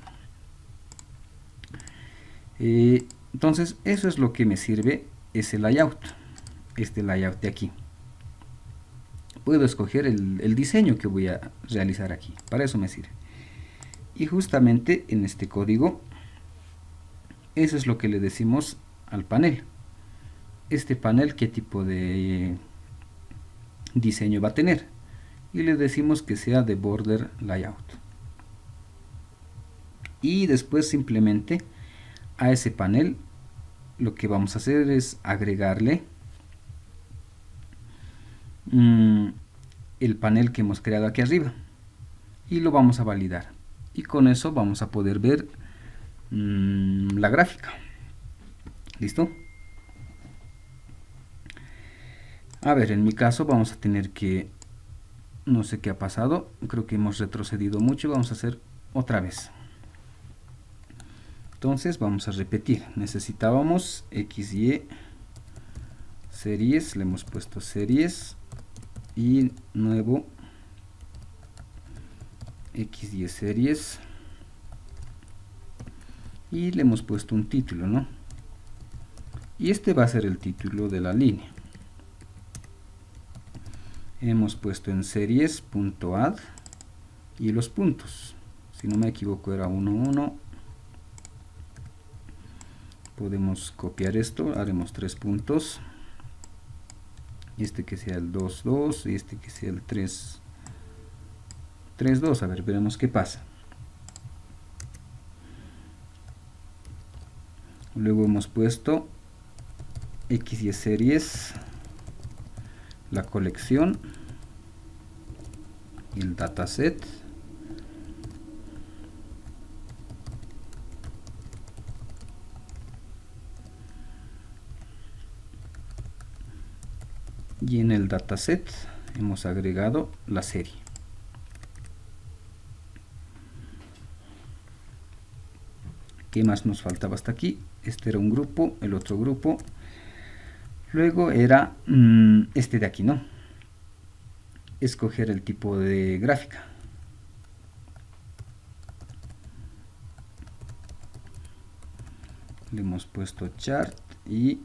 Entonces eso es lo que me sirve ese layout, este layout de aquí. Puedo escoger el diseño que voy a realizar aquí, para eso me sirve. Y justamente en este código, eso es lo que le decimos al panel. Este panel, ¿qué tipo de diseño va a tener? Y le decimos que sea de border layout. Y después simplemente a ese panel lo que vamos a hacer es agregarle el panel que hemos creado aquí arriba y lo vamos a validar, y con eso vamos a poder ver la gráfica. ¿Listo? A ver, en mi caso vamos a tener que, no sé qué ha pasado, creo que hemos retrocedido mucho, vamos a hacer otra vez. Entonces vamos a repetir. Necesitábamos XY series, le hemos puesto series, y nuevo XY series, y le hemos puesto un título, ¿no? Y este va a ser el título de la línea. Hemos puesto en series.add y los puntos, si no me equivoco era 1, 1. Podemos copiar esto, haremos 3 puntos, este que sea el 2, 2 y este que sea el 3, 3, 2. A ver, veremos qué pasa. Luego hemos puesto XY series, la colección, el dataset, y en el dataset hemos agregado la serie. ¿Qué más nos faltaba hasta aquí? Este era un grupo, el otro grupo. Luego era este de aquí, ¿no? Escoger el tipo de gráfica. le hemos puesto chart y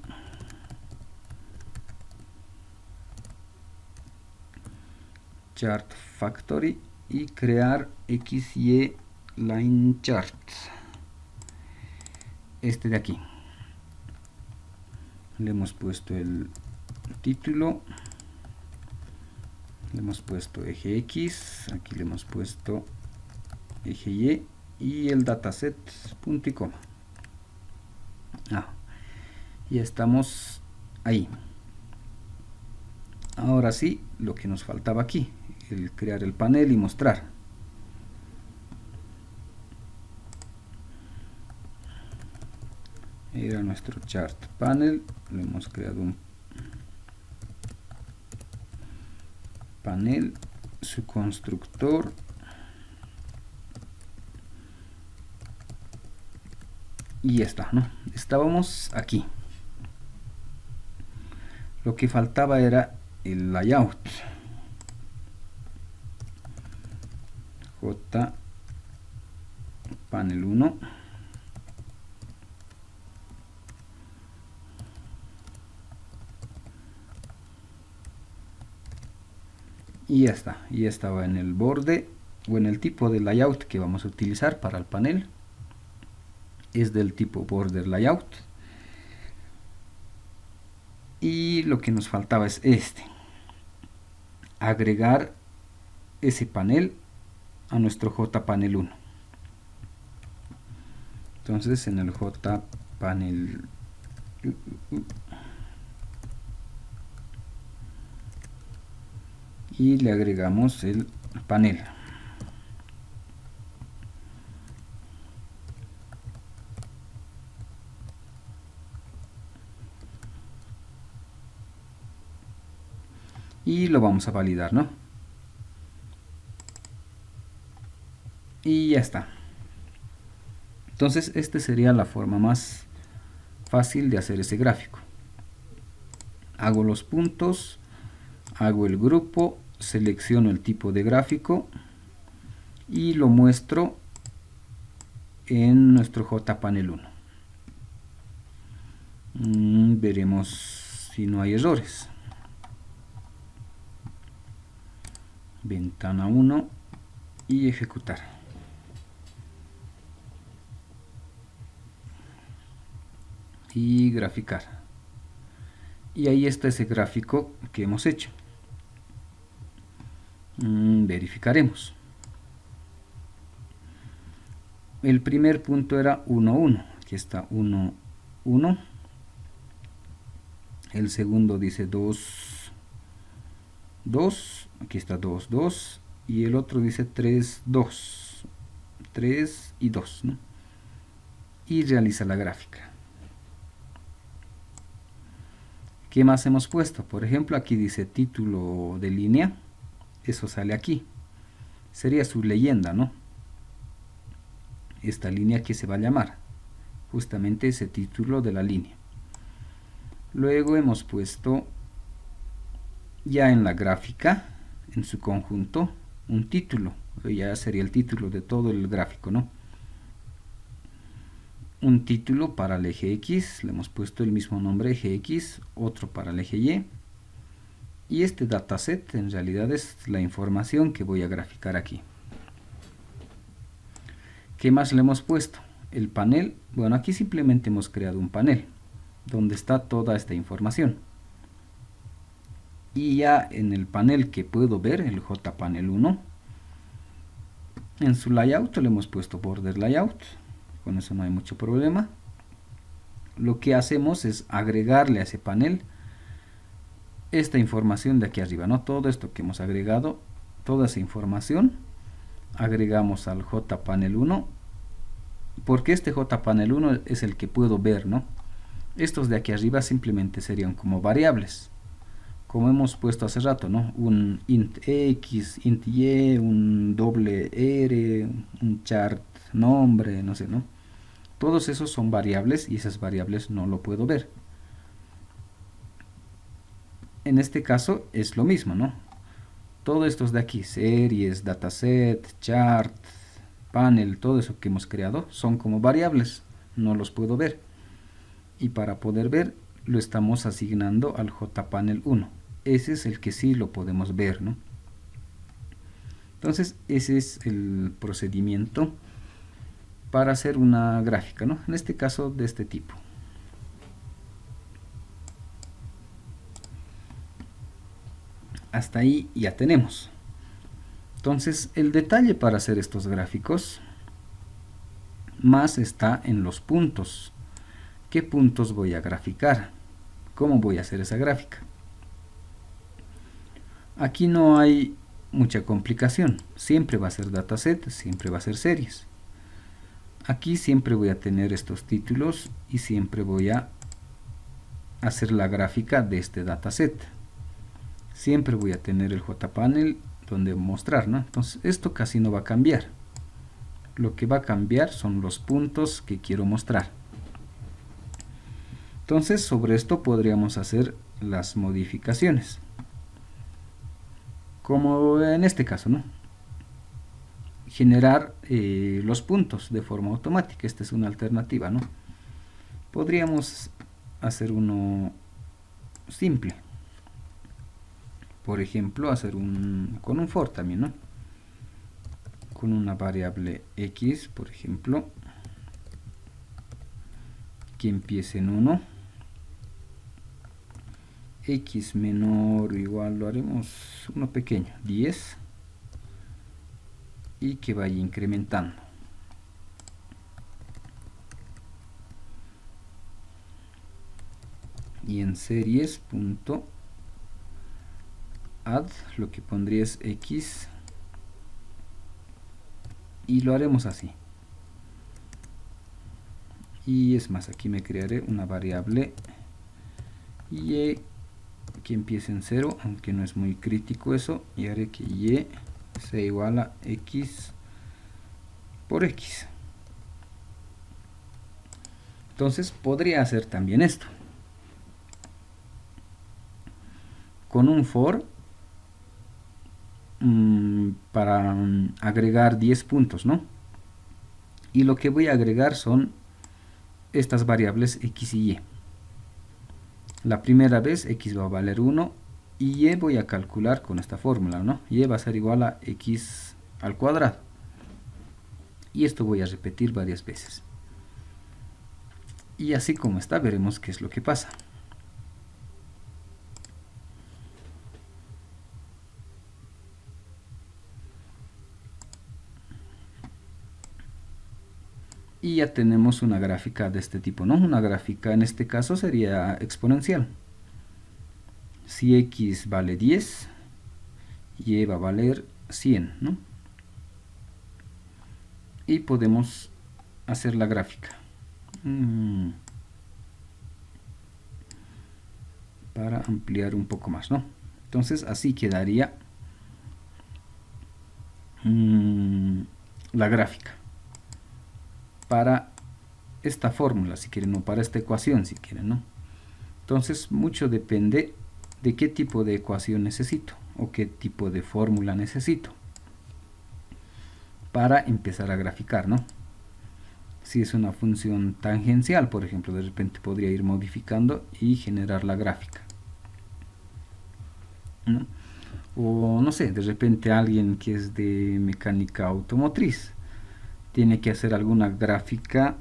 chart factory y crear XY line chart, este de aquí. Le hemos puesto el título, le hemos puesto eje X, aquí le hemos puesto eje Y y el dataset punto y coma. Ya estamos ahí. Ahora sí, lo que nos faltaba aquí, el crear el panel y mostrar. Era nuestro chart panel, le hemos creado un panel, su constructor, y ya está, ¿no? Estábamos aquí. Lo que faltaba era el layout. J panel 1. Y ya está, ya estaba en el borde o en el tipo de layout que vamos a utilizar para el panel. Es del tipo border layout. Y lo que nos faltaba es agregar ese panel a nuestro JPanel 1. Entonces en el JPanel y le agregamos el panel. Y lo vamos a validar, ¿no? Y ya está. Entonces, esta sería la forma más fácil de hacer ese gráfico. Hago los puntos, hago el grupo, selecciono el tipo de gráfico y lo muestro en nuestro JPanel 1. Veremos si no hay errores. Ventana 1 y ejecutar. Y graficar. Y ahí está ese gráfico que hemos hecho. Verificaremos. El primer punto era 1, 1. Aquí está 1, 1. El segundo dice 2, 2. Aquí está 2, 2. Y el otro dice 3, 2. 3 y 2, ¿no? Y realiza la gráfica. ¿Qué más hemos puesto? Por ejemplo, aquí dice título de línea. Eso sale aquí. Sería su leyenda, ¿no? Esta línea que se va a llamar. Justamente ese título de la línea. Luego hemos puesto ya en la gráfica, en su conjunto, un título. Ya sería el título de todo el gráfico, ¿no? Un título para el eje X, le hemos puesto el mismo nombre, eje X, otro para el eje Y. Y este dataset en realidad es la información que voy a graficar aquí. ¿Qué más le hemos puesto? El panel, bueno, aquí simplemente hemos creado un panel donde está toda esta información. Y ya en el panel que puedo ver, el JPanel 1, en su layout le hemos puesto border layout. Con eso no hay mucho problema. Lo que hacemos es agregarle a ese panel esta información de aquí arriba, ¿no? Todo esto que hemos agregado, toda esa información, agregamos al JPanel 1, porque este JPanel 1 es el que puedo ver, ¿no? Estos de aquí arriba simplemente serían como variables, como hemos puesto hace rato, ¿no? Un int x, int y, un doble r, un chart nombre, no sé, ¿no? Todos esos son variables y esas variables no lo puedo ver. En este caso es lo mismo, ¿no? Todos estos de aquí, series, dataset, chart, panel, todo eso que hemos creado son como variables, no los puedo ver. y para poder ver lo estamos asignando al JPanel 1. Ese es el que sí lo podemos ver, ¿no? Entonces ese es el procedimiento para hacer una gráfica, ¿no? En este caso de este tipo. Hasta ahí ya tenemos. Entonces el detalle para hacer estos gráficos más está en los puntos. ¿Qué puntos voy a graficar? ¿Cómo voy a hacer esa gráfica? Aquí no hay mucha complicación. Siempre va a ser dataset, siempre va a ser series. Aquí siempre voy a tener estos títulos y siempre voy a hacer la gráfica de este dataset. Siempre voy a tener el JPanel donde mostrar, ¿no? Entonces esto casi no va a cambiar. Lo que va a cambiar son los puntos que quiero mostrar. Entonces sobre esto podríamos hacer las modificaciones. Como en este caso, ¿no? Generar los puntos de forma automática. Esta es una alternativa, ¿no? Podríamos hacer uno simple. Por ejemplo, hacer con un for también, ¿no? Con una variable x, por ejemplo, que empiece en 1. X menor o igual, lo haremos uno pequeño, 10, y que vaya incrementando. Y en series punto add lo que pondría es x y lo haremos así. Y es más, aquí me crearé una variable y que empiece en 0, aunque no es muy crítico eso, y haré que y sea igual a x por x. Entonces podría hacer también esto con un for para agregar 10 puntos, ¿no? Y lo que voy a agregar son estas variables x y y. La primera vez x va a valer 1 y y voy a calcular con esta fórmula, ¿no? Y va a ser igual a x al cuadrado. Y esto voy a repetir varias veces. Y así como está, veremos qué es lo que pasa. Y ya tenemos una gráfica de este tipo, ¿no? Una gráfica en este caso sería exponencial. Si x vale 10, y va a valer 100, ¿no? Y podemos hacer la gráfica. Para ampliar un poco más, ¿no? Entonces así quedaría la gráfica para esta fórmula, si quieren, o para esta ecuación, si quieren, ¿no? Entonces mucho depende de qué tipo de ecuación necesito o qué tipo de fórmula necesito para empezar a graficar, ¿no? Si es una función tangencial, por ejemplo, de repente podría ir modificando y generar la gráfica, ¿no? O no sé, de repente alguien que es de mecánica automotriz tiene que hacer alguna gráfica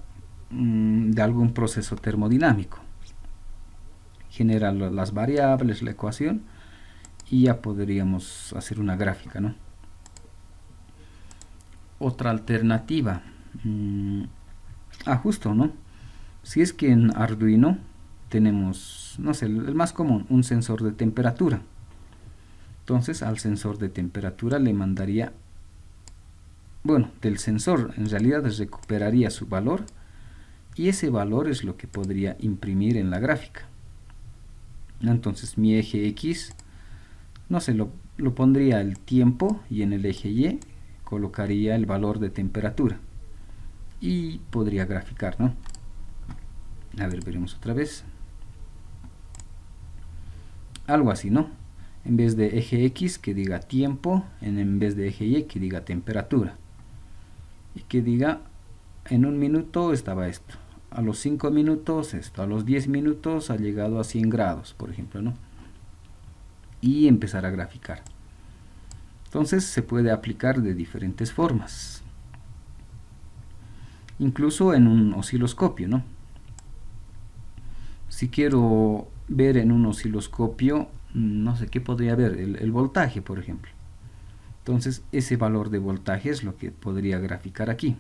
de algún proceso termodinámico. Genera las variables, la ecuación, y ya podríamos hacer una gráfica, ¿no? Otra alternativa, justo, ¿no? Si es que en Arduino tenemos, no sé, el más común, un sensor de temperatura. Entonces al sensor de temperatura le mandaría, bueno, del sensor en realidad recuperaría su valor y ese valor es lo que podría imprimir en la gráfica. Entonces mi eje X, no sé, lo pondría el tiempo y en el eje Y colocaría el valor de temperatura y podría graficar, ¿no? A ver, veremos otra vez. Algo así, ¿no? En vez de eje X que diga tiempo, en vez de eje Y que diga temperatura. Y que diga, en un minuto estaba esto, a los 5 minutos, esto a los 10 minutos ha llegado a 100 grados, por ejemplo, ¿no? Y empezar a graficar. Entonces se puede aplicar de diferentes formas. Incluso en un osciloscopio, ¿no? Si quiero ver en un osciloscopio, no sé qué podría ver, el voltaje, por ejemplo. Entonces ese valor de voltaje es lo que podría graficar aquí,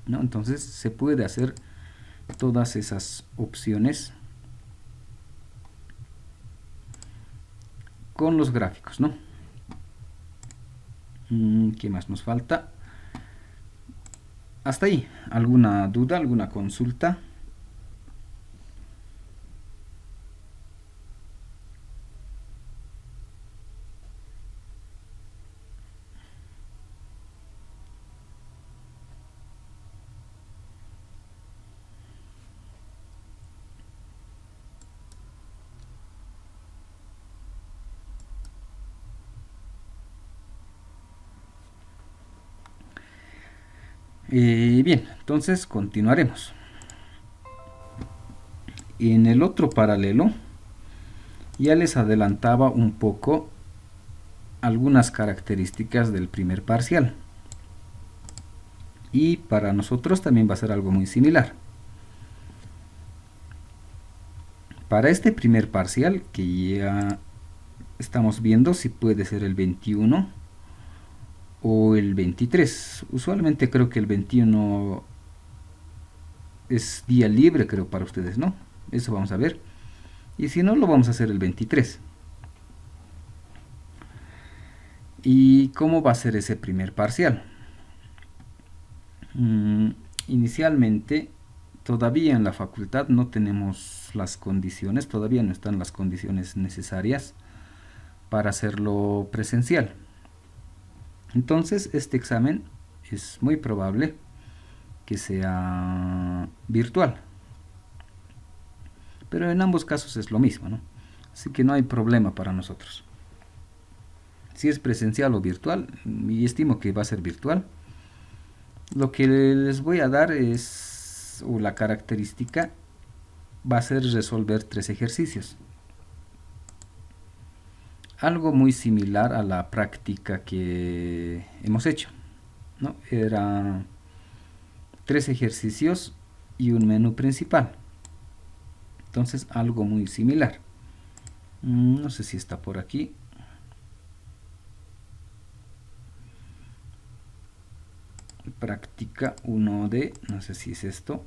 ¿no? Entonces se puede hacer todas esas opciones con los gráficos, ¿no? ¿Qué más nos falta? Hasta ahí. ¿Alguna duda, alguna consulta? Bien, entonces continuaremos. En el otro paralelo ya les adelantaba un poco algunas características del primer parcial. Y para nosotros también va a ser algo muy similar. Para este primer parcial, que ya estamos viendo si puede ser el 21 o el 23. Usualmente creo que el 21 es día libre, creo, para ustedes, ¿no? Eso vamos a ver. Y si no, lo vamos a hacer el 23. ¿Y cómo va a ser ese primer parcial? Inicialmente, todavía en la facultad no tenemos las condiciones, todavía no están las condiciones necesarias para hacerlo presencial. Entonces, este examen es muy probable que sea virtual. Pero en ambos casos es lo mismo, ¿no? Así que no hay problema para nosotros. Si es presencial o virtual, y estimo que va a ser virtual, lo que les voy a dar es, o la característica, va a ser resolver 3 ejercicios. Algo muy similar a la práctica que hemos hecho, ¿no? Era 3 ejercicios y un menú principal. Entonces algo muy similar. No sé si está por aquí. Práctica 1D, no sé si es esto.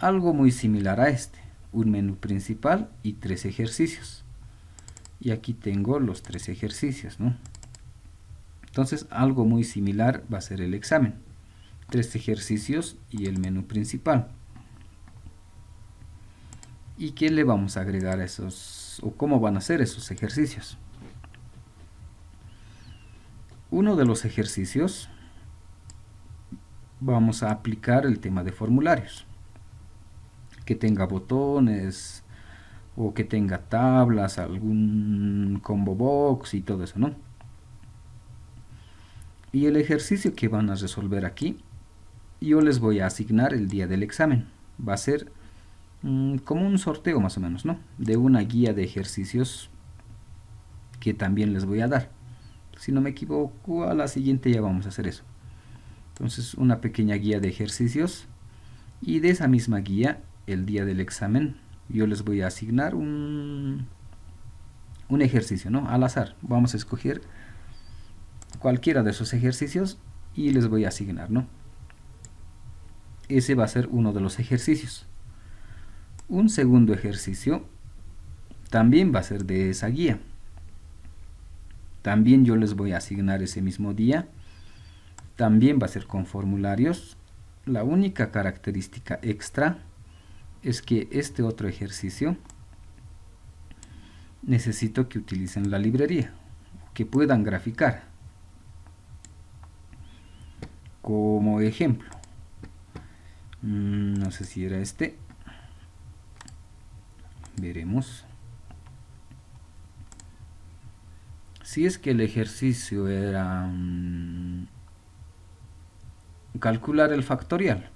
Algo muy similar a este. Un menú principal y 3 ejercicios. Y aquí tengo los 3 ejercicios, ¿no? Entonces algo muy similar va a ser el examen. 3 ejercicios y el menú principal. ¿Y qué le vamos a agregar a esos, o cómo van a ser esos ejercicios? Uno de los ejercicios vamos a aplicar el tema de formularios. Que tenga botones o que tenga tablas, algún combo box y todo eso, ¿no? Y el ejercicio que van a resolver aquí, yo les voy a asignar el día del examen. Va a ser como un sorteo más o menos, ¿no? De una guía de ejercicios que también les voy a dar. Si no me equivoco, a la siguiente ya vamos a hacer eso. Entonces, una pequeña guía de ejercicios, y de esa misma guía, el día del examen, yo les voy a asignar un ejercicio, ¿no? Al azar. Vamos a escoger cualquiera de esos ejercicios y les voy a asignar, ¿no? Ese va a ser uno de los ejercicios. Un segundo ejercicio también va a ser de esa guía. También yo les voy a asignar ese mismo día. También va a ser con formularios. La única característica extra es que este otro ejercicio necesito que utilicen la librería, que puedan graficar. Como ejemplo, no sé si era este. Veremos. Si es que el ejercicio era calcular el factorial,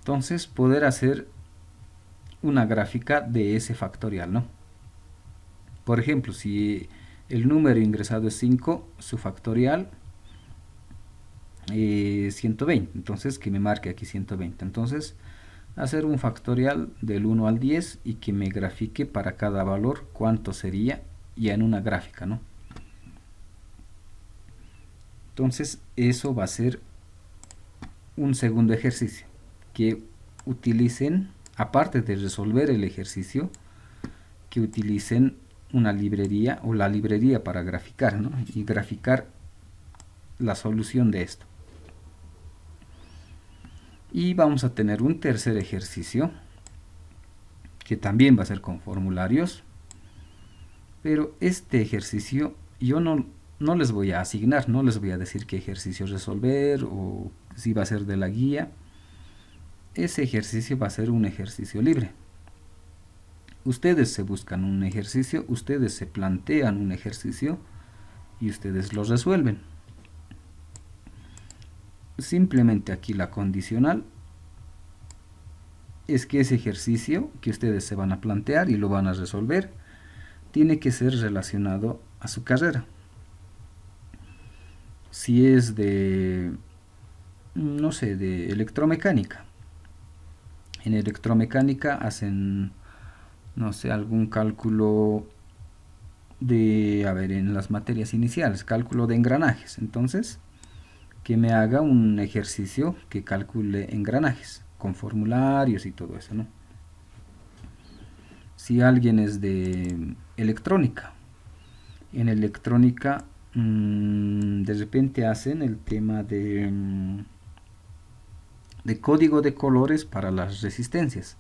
Entonces, poder hacer una gráfica de ese factorial, ¿no? Por ejemplo, si el número ingresado es 5, su factorial 120, entonces que me marque aquí 120. Entonces, hacer un factorial del 1 al 10 y que me grafique para cada valor cuánto sería ya en una gráfica, ¿no? Entonces, eso va a ser un segundo ejercicio que utilicen, aparte de resolver el ejercicio, que utilicen una librería o la librería para graficar, ¿no? Y graficar la solución de esto. Y vamos a tener un tercer ejercicio que también va a ser con formularios, pero este ejercicio yo no les voy a asignar, no les voy a decir qué ejercicio resolver o si va a ser de la guía. Ese ejercicio va a ser un ejercicio libre. Ustedes se buscan un ejercicio, ustedes se plantean un ejercicio y ustedes lo resuelven. Simplemente aquí la condicional es que ese ejercicio que ustedes se van a plantear y lo van a resolver tiene que ser relacionado a su carrera. Si es de, no sé, de electromecánica. En electromecánica hacen, no sé, algún cálculo de, a ver, en las materias iniciales, cálculo de engranajes. Entonces, que me haga un ejercicio que calcule engranajes, con formularios y todo eso, ¿no? Si alguien es de electrónica, en electrónica de repente hacen el tema de código de colores para las resistencias.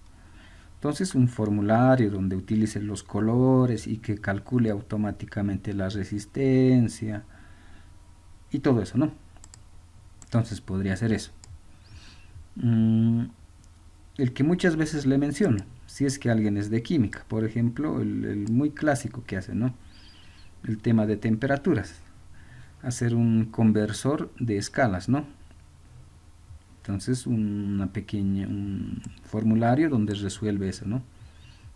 Entonces un formulario donde utilice los colores y que calcule automáticamente la resistencia y todo eso, ¿no? Entonces podría ser eso. El que muchas veces le menciono, si es que alguien es de química, por ejemplo, el muy clásico que hace, ¿no? El tema de temperaturas. Hacer un conversor de escalas, ¿no? Entonces un formulario donde resuelve eso, ¿no?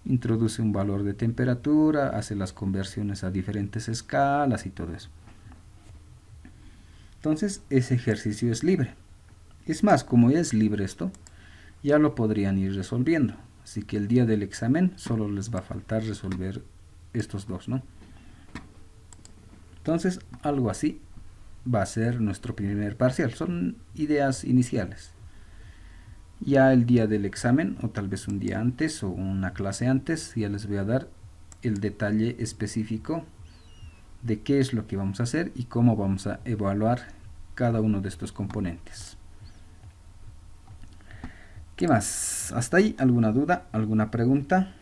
Introduce un valor de temperatura, hace las conversiones a diferentes escalas y todo eso. Entonces ese ejercicio es libre. Es más, como es libre esto, ya lo podrían ir resolviendo. Así que el día del examen solo les va a faltar resolver estos dos, ¿no? Entonces algo así va a ser nuestro primer parcial. Son ideas iniciales. Ya el día del examen, o tal vez un día antes o una clase antes, ya les voy a dar el detalle específico de qué es lo que vamos a hacer y cómo vamos a evaluar cada uno de estos componentes. ¿Qué más? ¿Hasta ahí alguna duda? ¿Alguna pregunta?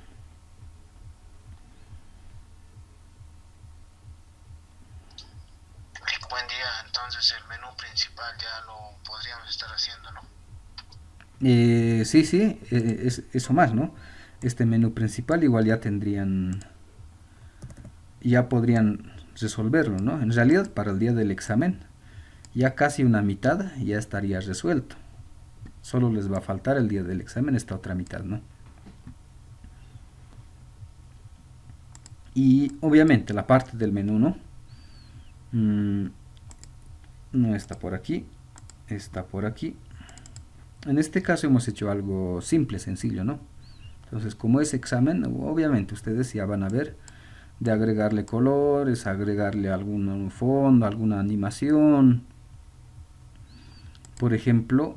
Buen día, entonces el menú principal ya lo podríamos estar haciendo, ¿no? Sí, es eso más, ¿no? Este menú principal igual ya podrían resolverlo, ¿no? En realidad para el día del examen ya casi una mitad ya estaría resuelto. Solo les va a faltar el día del examen esta otra mitad, ¿no? Y obviamente la parte del menú, ¿no? No está por aquí, está por aquí. En este caso hemos hecho algo simple, sencillo, ¿no? Entonces, como es examen, obviamente ustedes ya van a ver de agregarle colores, agregarle algún fondo, alguna animación. Por ejemplo,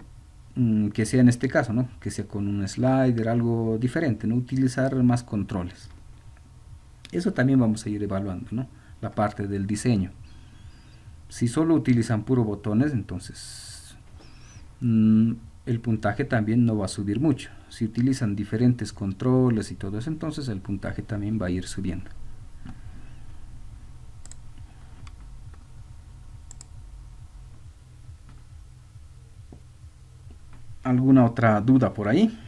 que sea en este caso, ¿no? Que sea con un slider, algo diferente, ¿no? Utilizar más controles. Eso también vamos a ir evaluando, ¿no? La parte del diseño. Si solo utilizan puro botones, entonces el puntaje también no va a subir mucho. Si utilizan diferentes controles y todo eso, entonces el puntaje también va a ir subiendo. ¿Alguna otra duda por ahí?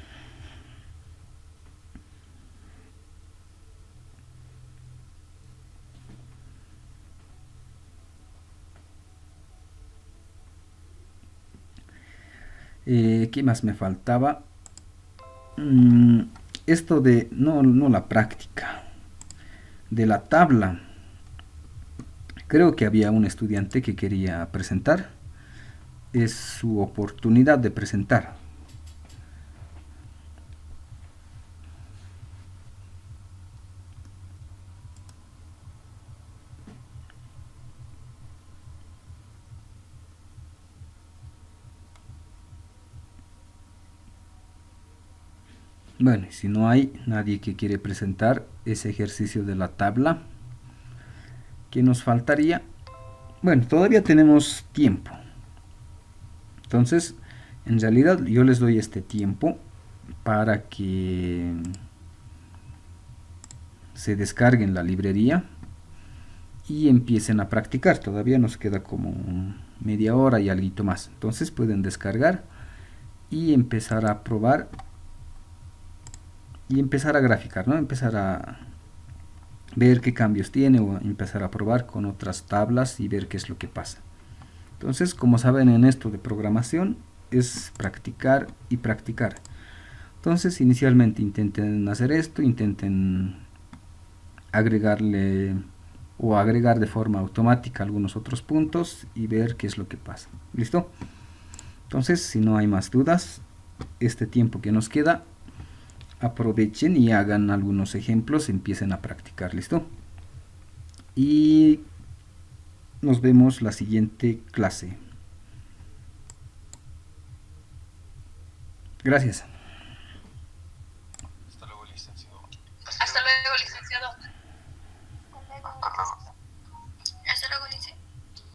¿Qué más me faltaba? mm, esto de, no la práctica, de la tabla. Creo que había un estudiante que quería presentar. Es su oportunidad de presentar. Bueno, si no hay nadie que quiere presentar ese ejercicio de la tabla, ¿qué nos faltaría? Bueno, todavía tenemos tiempo. Entonces, en realidad yo les doy este tiempo para que se descarguen la librería y empiecen a practicar. Todavía nos queda como media hora y algo más. Entonces pueden descargar y empezar a probar y empezar a graficar, ¿no? Empezar a ver qué cambios tiene o empezar a probar con otras tablas y ver qué es lo que pasa. Entonces, como saben, en esto de programación es practicar y practicar. Entonces, inicialmente intenten hacer esto, intenten agregarle o agregar de forma automática algunos otros puntos y ver qué es lo que pasa. ¿Listo? Entonces, si no hay más dudas, este tiempo que nos queda, aprovechen y hagan algunos ejemplos, empiecen a practicar. ¿Listo? Y nos vemos la siguiente clase. Gracias. Hasta luego, licenciado. Hasta luego, licenciado.